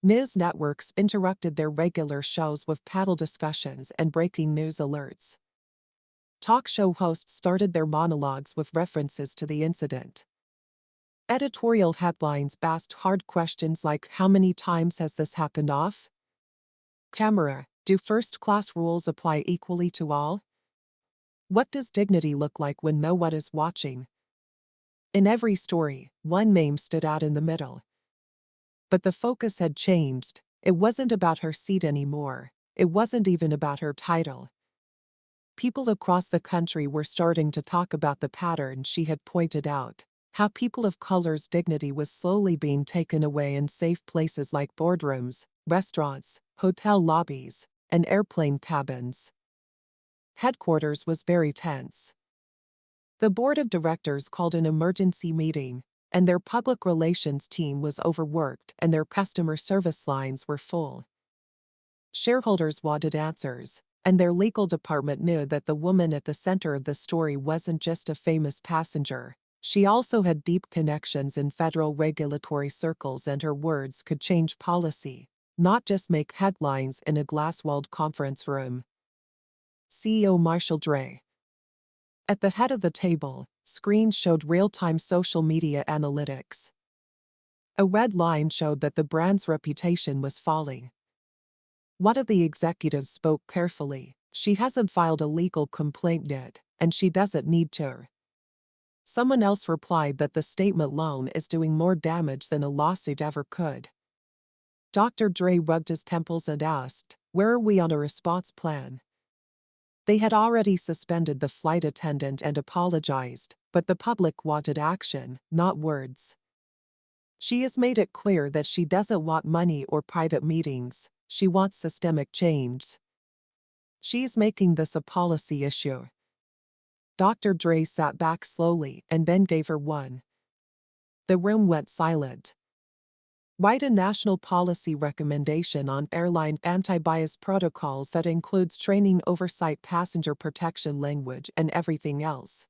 News networks interrupted their regular shows with panel discussions and breaking news alerts. Talk show hosts started their monologues with references to the incident. Editorial headlines asked hard questions like, how many times has this happened off camera? Do first-class rules apply equally to all? What does dignity look like when no one is watching? In every story, one name stood out in the middle. But the focus had changed. It wasn't about her seat anymore. It wasn't even about her title. People across the country were starting to talk about the pattern she had pointed out, how people of color's dignity was slowly being taken away in safe places like boardrooms, restaurants, hotel lobbies, and airplane cabins. Headquarters was very tense. The board of directors called an emergency meeting, and their public relations team was overworked and their customer service lines were full. Shareholders wanted answers, and their legal department knew that the woman at the center of the story wasn't just a famous passenger. She also had deep connections in federal regulatory circles, and her words could change policy, not just make headlines in a glass-walled conference room. CEO Marshall Dray. At the head of the table, screens showed real-time social media analytics. A red line showed that the brand's reputation was falling. One of the executives spoke carefully. She hasn't filed a legal complaint yet, and she doesn't need to. Someone else replied that the statement alone is doing more damage than a lawsuit ever could. Dr. Dre rubbed his temples and asked, "Where are we on a response plan?" They had already suspended the flight attendant and apologized, but the public wanted action, not words. She has made it clear that she doesn't want money or private meetings. She wants systemic change. She's making this a policy issue. Dr. Dre sat back slowly and then gave her one. The room went silent. Write a national policy recommendation on airline anti-bias protocols that includes training, oversight, passenger protection language, and everything else.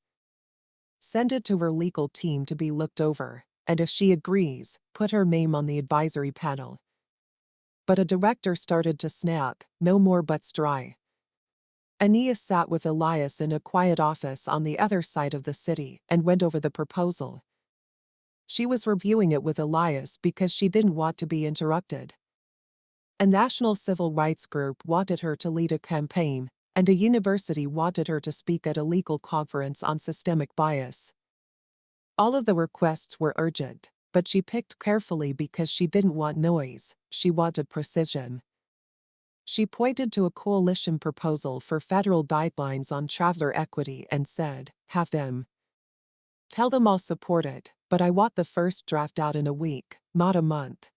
Send it to her legal team to be looked over, and if she agrees, put her name on the advisory panel. But a director started to snap, "No more buts dry." Nia sat with Elias in a quiet office on the other side of the city and went over the proposal. She was reviewing it with Elias because she didn't want to be interrupted. A national civil rights group wanted her to lead a campaign, and a university wanted her to speak at a legal conference on systemic bias. All of the requests were urgent, but she picked carefully because she didn't want noise, she wanted precision. She pointed to a coalition proposal for federal guidelines on traveler equity and said, "Have them. Tell them I'll support it, but I want the first draft out in a week, not a month."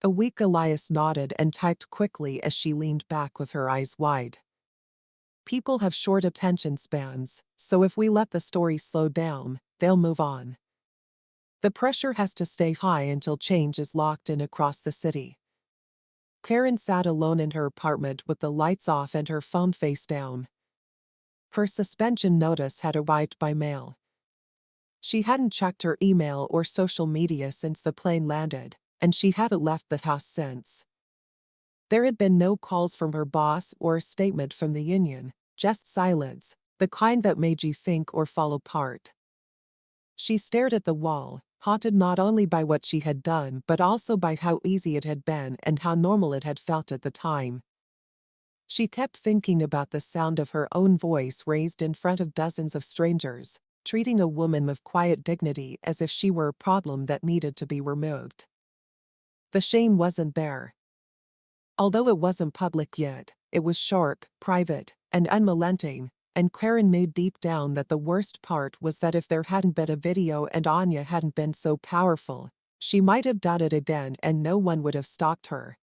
A week. Elias nodded and typed quickly as she leaned back with her eyes wide. People have short attention spans, so if we let the story slow down, they'll move on. The pressure has to stay high until change is locked in across the city. Karen sat alone in her apartment with the lights off and her phone face down. Her suspension notice had arrived by mail. She hadn't checked her email or social media since the plane landed, and she hadn't left the house since. There had been no calls from her boss or a statement from the union, just silence, the kind that made you think or fall apart. She stared at the wall, haunted not only by what she had done but also by how easy it had been and how normal it had felt at the time. She kept thinking about the sound of her own voice raised in front of dozens of strangers, treating a woman with quiet dignity as if she were a problem that needed to be removed. The shame wasn't there. Although it wasn't public yet, it was sharp, private, and unrelenting, and Karen knew deep down that the worst part was that if there hadn't been a video and Anya hadn't been so powerful, she might have done it again and no one would have stopped her.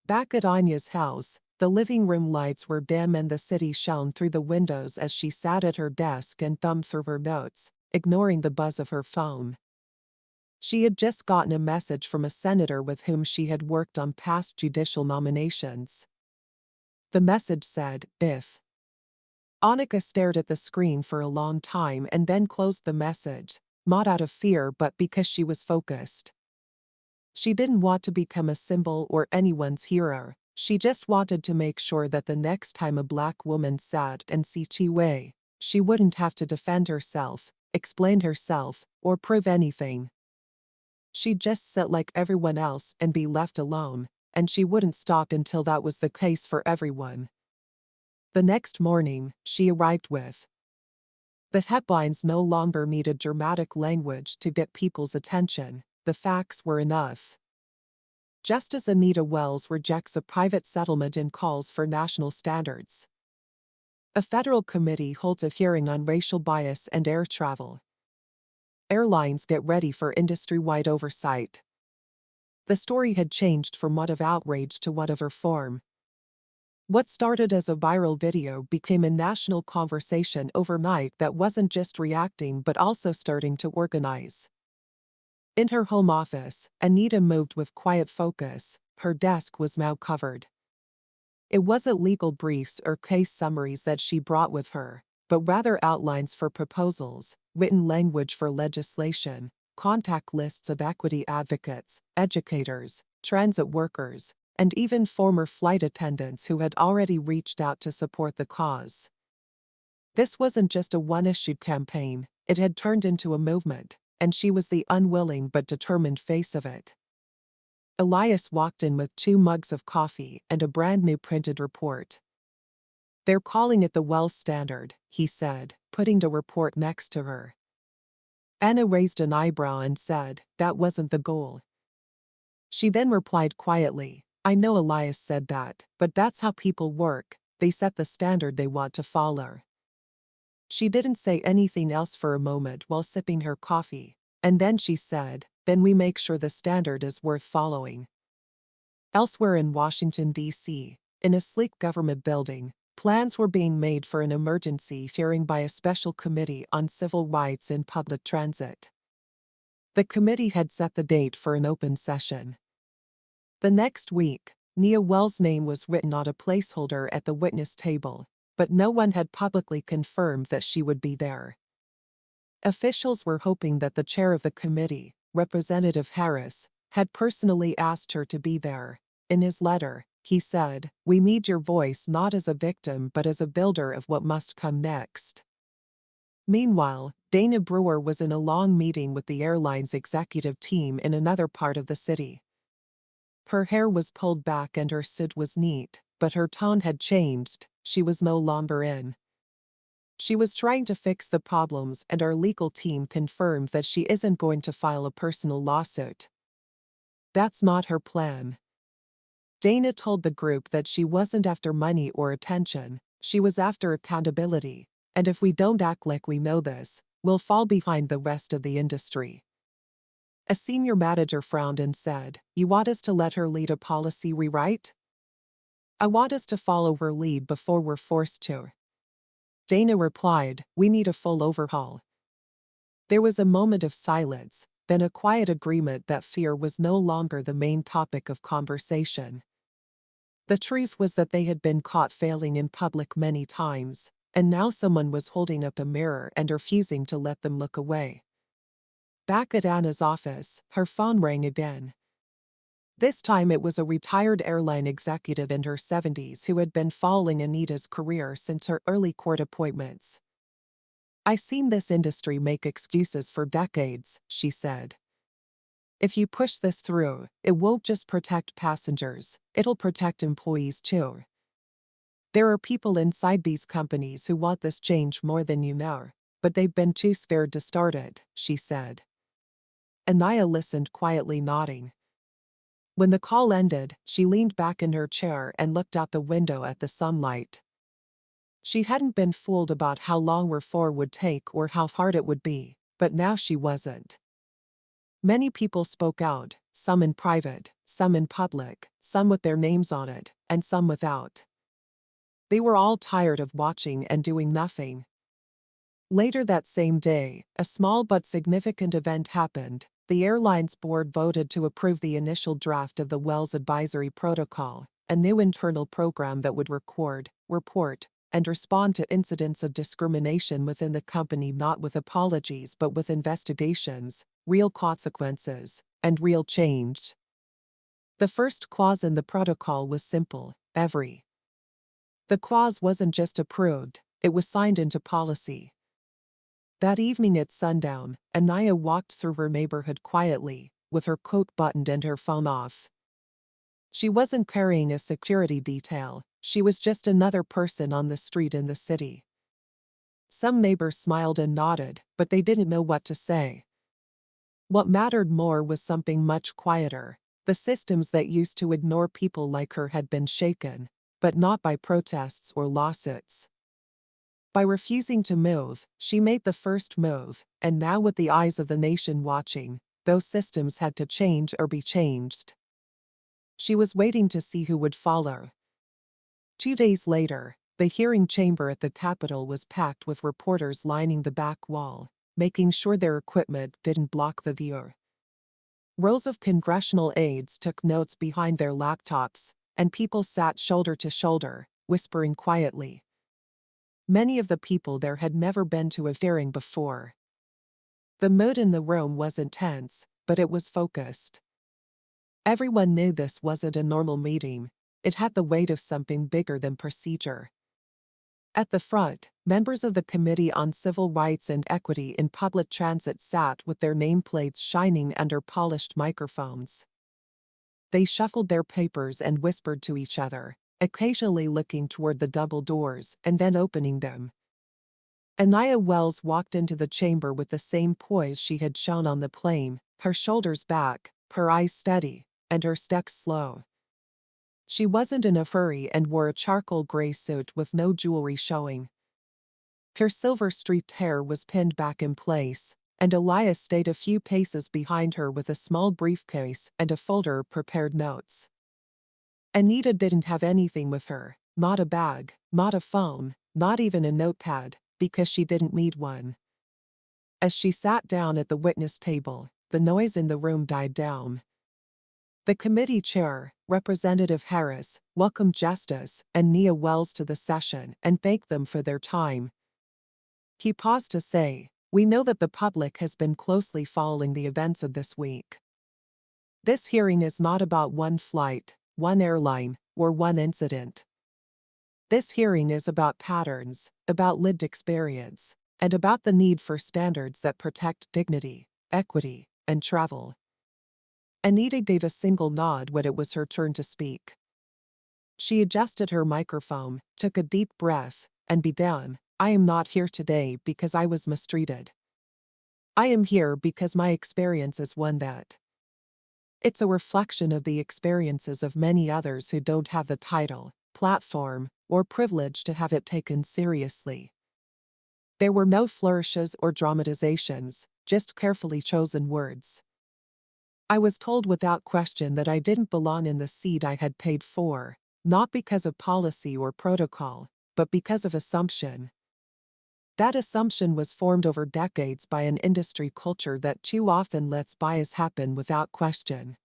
Back at Anya's house, the living room lights were dim and the city shone through the windows as she sat at her desk and thumbed through her notes, ignoring the buzz of her phone. She had just gotten a message from a senator with whom she had worked on past judicial nominations. The message said, "If." Annika stared at the screen for a long time and then closed the message, not out of fear but because she was focused. She didn't want to become a symbol or anyone's hero. She just wanted to make sure that the next time a black woman sat in CTWA, she wouldn't have to defend herself, explain herself, or prove anything. She'd just sit like everyone else and be left alone, and she wouldn't stop until that was the case for everyone. The next morning, she arrived with. The headlines no longer needed dramatic language to get people's attention, the facts were enough. Justice Nia Wells rejects a private settlement and calls for national standards. A federal committee holds a hearing on racial bias and air travel. Airlines get ready for industry-wide oversight. The story had changed from one of outrage to one of reform. What started as a viral video became a national conversation overnight that wasn't just reacting but also starting to organize. In her home office, Anita moved with quiet focus. Her desk was now covered. It wasn't legal briefs or case summaries that she brought with her, but rather outlines for proposals, written language for legislation, contact lists of equity advocates, educators, transit workers, and even former flight attendants who had already reached out to support the cause. This wasn't just a one-issue campaign, it had turned into a movement, and she was the unwilling but determined face of it. Elias walked in with 2 mugs of coffee and a brand new printed report. "They're calling it the Wells Standard," he said, putting the report next to her. Anna raised an eyebrow and said, "That wasn't the goal." She then replied quietly, "I know Elias said that, but that's how people work, they set the standard they want to follow." She didn't say anything else for a moment while sipping her coffee, and then she said, "Then we make sure the standard is worth following." Elsewhere in Washington, D.C., in a sleek government building, plans were being made for an emergency hearing by a special committee on civil rights in public transit. The committee had set the date for an open session. The next week, Nia Wells' name was written on a placeholder at the witness table, but no one had publicly confirmed that she would be there. Officials were hoping that the chair of the committee, Representative Harris, had personally asked her to be there. In his letter, he said, "We need your voice not as a victim but as a builder of what must come next." Meanwhile, Dana Brewer was in a long meeting with the airline's executive team in another part of the city. Her hair was pulled back and her suit was neat, but her tone had changed. She was no longer in. She was trying to fix the problems, and our legal team confirmed that she isn't going to file a personal lawsuit. That's not her plan. Dana told the group that she wasn't after money or attention, she was after accountability, and if we don't act like we know this, we'll fall behind the rest of the industry. A senior manager frowned and said, "You want us to let her lead a policy rewrite?" "I want us to follow her lead before we're forced to." Dana replied, "We need a full overhaul." There was a moment of silence, then a quiet agreement that fear was no longer the main topic of conversation. The truth was that they had been caught failing in public many times, and now someone was holding up a mirror and refusing to let them look away. Back at Anna's office, her phone rang again. This time it was a retired airline executive in her 70s who had been following Anita's career since her early court appointments. "I've seen this industry make excuses for decades," she said. "If you push this through, it won't just protect passengers, it'll protect employees too. There are people inside these companies who want this change more than you know, but they've been too scared to start it," she said. And Nia listened, quietly nodding. When the call ended, she leaned back in her chair and looked out the window at the sunlight. She hadn't been fooled about how long reform would take or how hard it would be, but now she wasn't. Many people spoke out, some in private, some in public, some with their names on it, and some without. They were all tired of watching and doing nothing. Later that same day, a small but significant event happened. The airline's board voted to approve the initial draft of the Wells Advisory Protocol, a new internal program that would record, report, and respond to incidents of discrimination within the company, not with apologies but with investigations, real consequences, and real change. The first clause in the protocol was simple: every. The clause wasn't just approved, it was signed into policy. That evening at sundown, Nia walked through her neighborhood quietly, with her coat buttoned and her phone off. She wasn't carrying a security detail, she was just another person on the street in the city. Some neighbors smiled and nodded, but they didn't know what to say. What mattered more was something much quieter. The systems that used to ignore people like her had been shaken, but not by protests or lawsuits. By refusing to move, she made the first move, and now with the eyes of the nation watching, those systems had to change or be changed. She was waiting to see who would follow. 2 days later, the hearing chamber at the Capitol was packed with reporters lining the back wall, making sure their equipment didn't block the view. Rows of congressional aides took notes behind their laptops, and people sat shoulder to shoulder, whispering quietly. Many of the people there had never been to a hearing before. The mood in the room wasn't tense, but it was focused. Everyone knew this wasn't a normal meeting. It had the weight of something bigger than procedure. At the front, members of the Committee on Civil Rights and Equity in Public Transit sat with their nameplates shining under polished microphones. They shuffled their papers and whispered to each other, occasionally looking toward the double doors and then opening them. Nia Wells walked into the chamber with the same poise she had shown on the plane, her shoulders back, her eyes steady, and her steps slow. She wasn't in a hurry and wore a charcoal gray suit with no jewelry showing. Her silver-streaked hair was pinned back in place, and Elias stayed a few paces behind her with a small briefcase and a folder of prepared notes. Anita didn't have anything with her, not a bag, not a phone, not even a notepad, because she didn't need one. As she sat down at the witness table, the noise in the room died down. The committee chair, Representative Harris, welcomed Justice and Nia Wells to the session and thanked them for their time. He paused to say, "We know that the public has been closely following the events of this week. This hearing is not about one flight, one airline, or one incident. This hearing is about patterns, about lived experience, and about the need for standards that protect dignity, equity, and travel." Anita gave a single nod when it was her turn to speak. She adjusted her microphone, took a deep breath, and began, "I am not here today because I was mistreated. I am here because my experience is one that. It's a reflection of the experiences of many others who don't have the title, platform, or privilege to have it taken seriously." There were no flourishes or dramatizations, just carefully chosen words. "I was told without question that I didn't belong in the seat I had paid for, not because of policy or protocol, but because of assumption. That assumption was formed over decades by an industry culture that too often lets bias happen without question.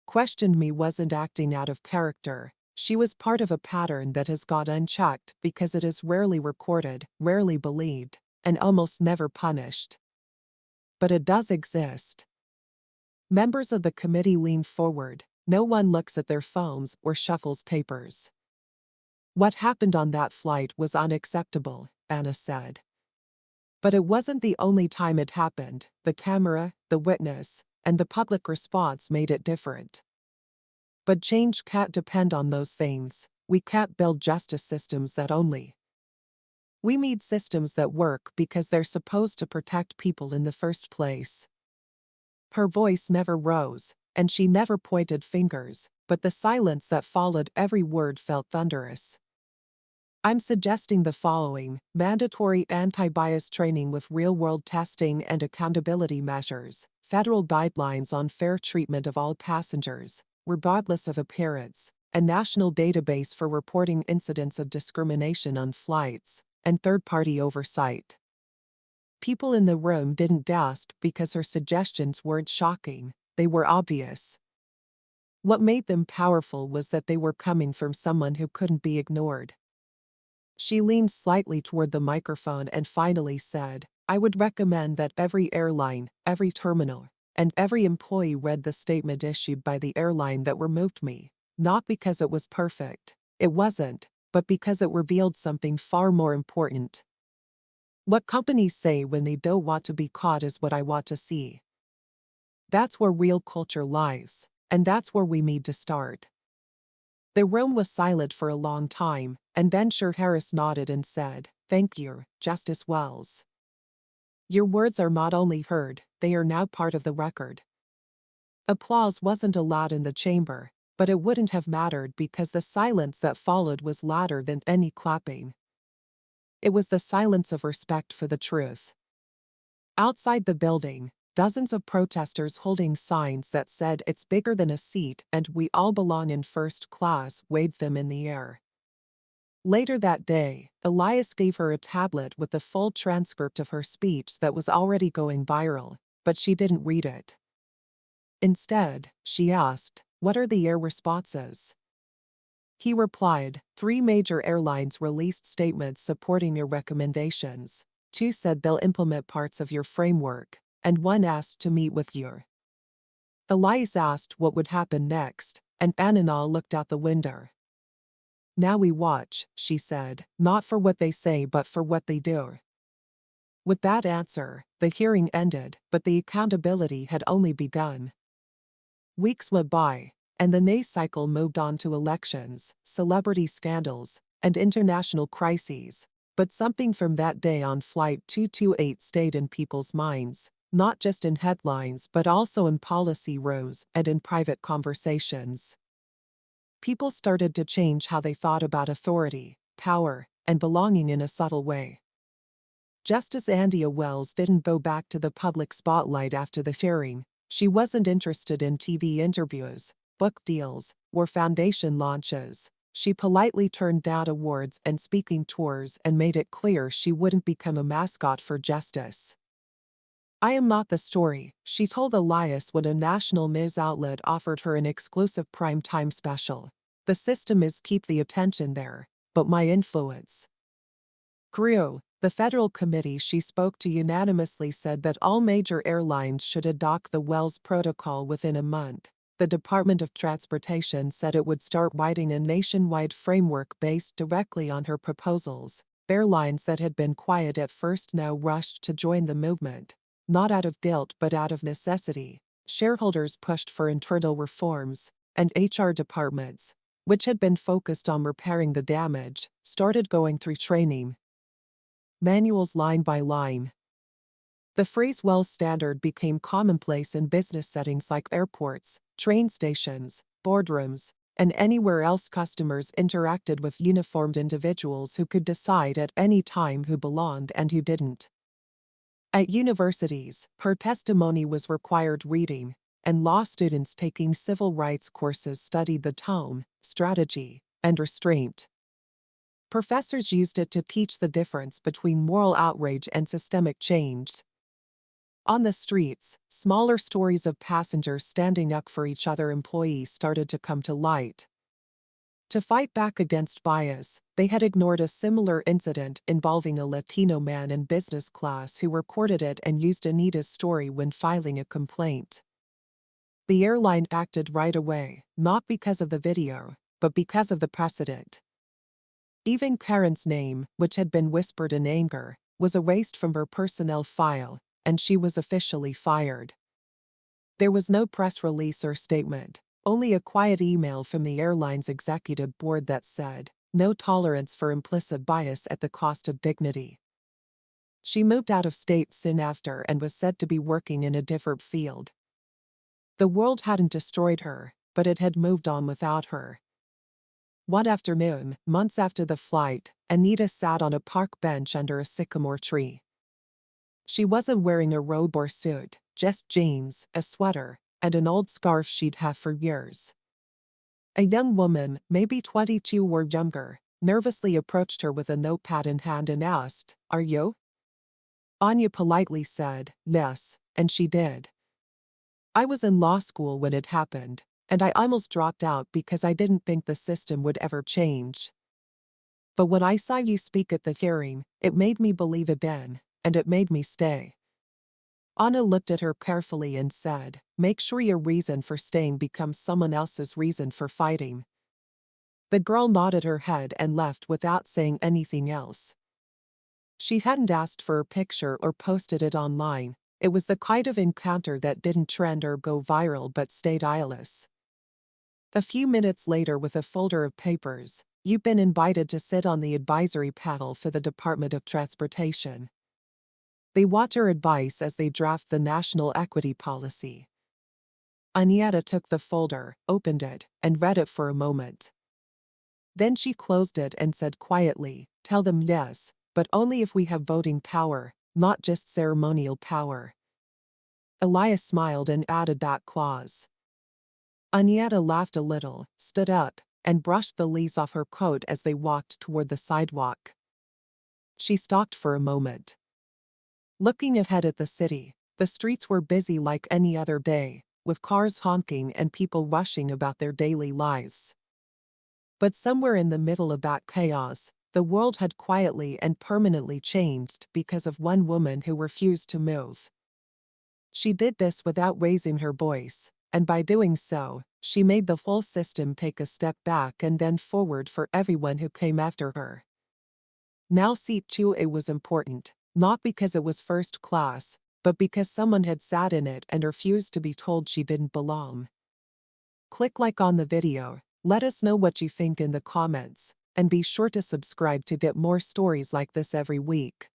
Questioned me wasn't acting out of character, she was part of a pattern that has gone unchecked because it is rarely recorded, rarely believed, and almost never punished. But it does exist." Members of the committee leaned forward, No one looks at their phones or shuffles papers. What happened on that flight was unacceptable, Anna said. But it wasn't the only time it happened. The camera, the witness, and the public response made it different. But change can't depend on those things. We can't build justice systems that only. We need systems that work because they're supposed to protect people in the first place. Her voice never rose, and she never pointed fingers, but the silence that followed every word felt thunderous. I'm suggesting the following: mandatory anti-bias training with real-world testing and accountability measures, federal guidelines on fair treatment of all passengers, regardless of appearance, a national database for reporting incidents of discrimination on flights, and third-party oversight. People in the room didn't gasp because her suggestions weren't shocking, they were obvious. What made them powerful was that they were coming from someone who couldn't be ignored. She leaned slightly toward the microphone and finally said, I would recommend that every airline, every terminal, and every employee read the statement issued by the airline that removed me, not because it was perfect. It wasn't, but because it revealed something far more important. What companies say when they don't want to be caught is what I want to see. That's where real culture lies, and that's where we need to start. The room was silent for a long time, and then Harris nodded and said, Thank you, Justice Wells. Your words are not only heard, they are now part of the record. Applause wasn't allowed in the chamber, but it wouldn't have mattered because the silence that followed was louder than any clapping. It was the silence of respect for the truth. Outside the building, dozens of protesters holding signs that said it's bigger than a seat and we all belong in first class waved them in the air. Later that day, Elias gave her a tablet with the full transcript of her speech that was already going viral, but she didn't read it. Instead, she asked, What are the air responses? He replied, 3 major airlines released statements supporting your recommendations, 2 said they'll implement parts of your framework, and 1 asked to meet with you. Elias asked what would happen next, and Anna looked out the window. Now we watch, she said, not for what they say but for what they do. With that answer, the hearing ended, but the accountability had only begun. Weeks went by, and the news cycle moved on to elections, celebrity scandals, and international crises, but something from that day on Flight 228 stayed in people's minds, not just in headlines but also in policy rooms and in private conversations. People started to change how they thought about authority, power, and belonging in a subtle way. Justice Nia Wells didn't go back to the public spotlight after the hearing. She wasn't interested in TV interviews, book deals, or foundation launches. She politely turned down awards and speaking tours and made it clear she wouldn't become a mascot for justice. I am not the story, she told Elias when a national news outlet offered her an exclusive prime-time special. The system is keep the attention there, but my influence grew. The federal committee she spoke to unanimously said that all major airlines should adopt the Wells Protocol within a month. The Department of Transportation said it would start writing a nationwide framework based directly on her proposals. Airlines that had been quiet at first now rushed to join the movement, not out of guilt but out of necessity. Shareholders pushed for internal reforms, and HR departments, which had been focused on repairing the damage, started going through training manuals line by line. The phrase Wells Standard became commonplace in business settings like airports, train stations, boardrooms, and anywhere else customers interacted with uniformed individuals who could decide at any time who belonged and who didn't. At universities, her testimony was required reading, and law students taking civil rights courses studied the tone, strategy, and restraint. Professors used it to teach the difference between moral outrage and systemic change. On the streets, smaller stories of passengers standing up for each other employees started to come to light. To fight back against bias, they had ignored a similar incident involving a Latino man in business class who recorded it and used Anita's story when filing a complaint. The airline acted right away, not because of the video, but because of the precedent. Even Karen's name, which had been whispered in anger, was erased from her personnel file, and she was officially fired. There was no press release or statement, only a quiet email from the airline's executive board that said, "No tolerance for implicit bias at the cost of dignity." She moved out of state soon after and was said to be working in a different field. The world hadn't destroyed her, but it had moved on without her. One afternoon, months after the flight, Anita sat on a park bench under a sycamore tree. She wasn't wearing a robe or suit, just jeans, a sweater, and an old scarf she'd had for years. A young woman, maybe 22 or younger, nervously approached her with a notepad in hand and asked, "Are you?" Anya politely said, "Yes," and she did. "I was in law school when it happened, and I almost dropped out because I didn't think the system would ever change. But when I saw you speak at the hearing, it made me believe again, and it made me stay." Anna looked at her carefully and said, "Make sure your reason for staying becomes someone else's reason for fighting." The girl nodded her head and left without saying anything else. She hadn't asked for a picture or posted it online. It was the kind of encounter that didn't trend or go viral but stayed eyeless. A few minutes later, with a folder of papers, "You've been invited to sit on the advisory panel for the Department of Transportation. They want your advice as they draft the national equity policy." Anietta took the folder, opened it, and read it for a moment. Then she closed it and said quietly, "Tell them yes, but only if we have voting power, not just ceremonial power." Elias smiled and added that clause. Anietta laughed a little, stood up, and brushed the leaves off her coat as they walked toward the sidewalk. She stalked for a moment. Looking ahead at the city, the streets were busy like any other day, with cars honking and people rushing about their daily lives. But somewhere in the middle of that chaos, the world had quietly and permanently changed because of one woman who refused to move. She did this without raising her voice, and by doing so, she made the whole system take a step back and then forward for everyone who came after her. Now Seat 2A was important, not because it was first class, but because someone had sat in it and refused to be told she didn't belong. Click like on the video, let us know what you think in the comments, and be sure to subscribe to get more stories like this every week.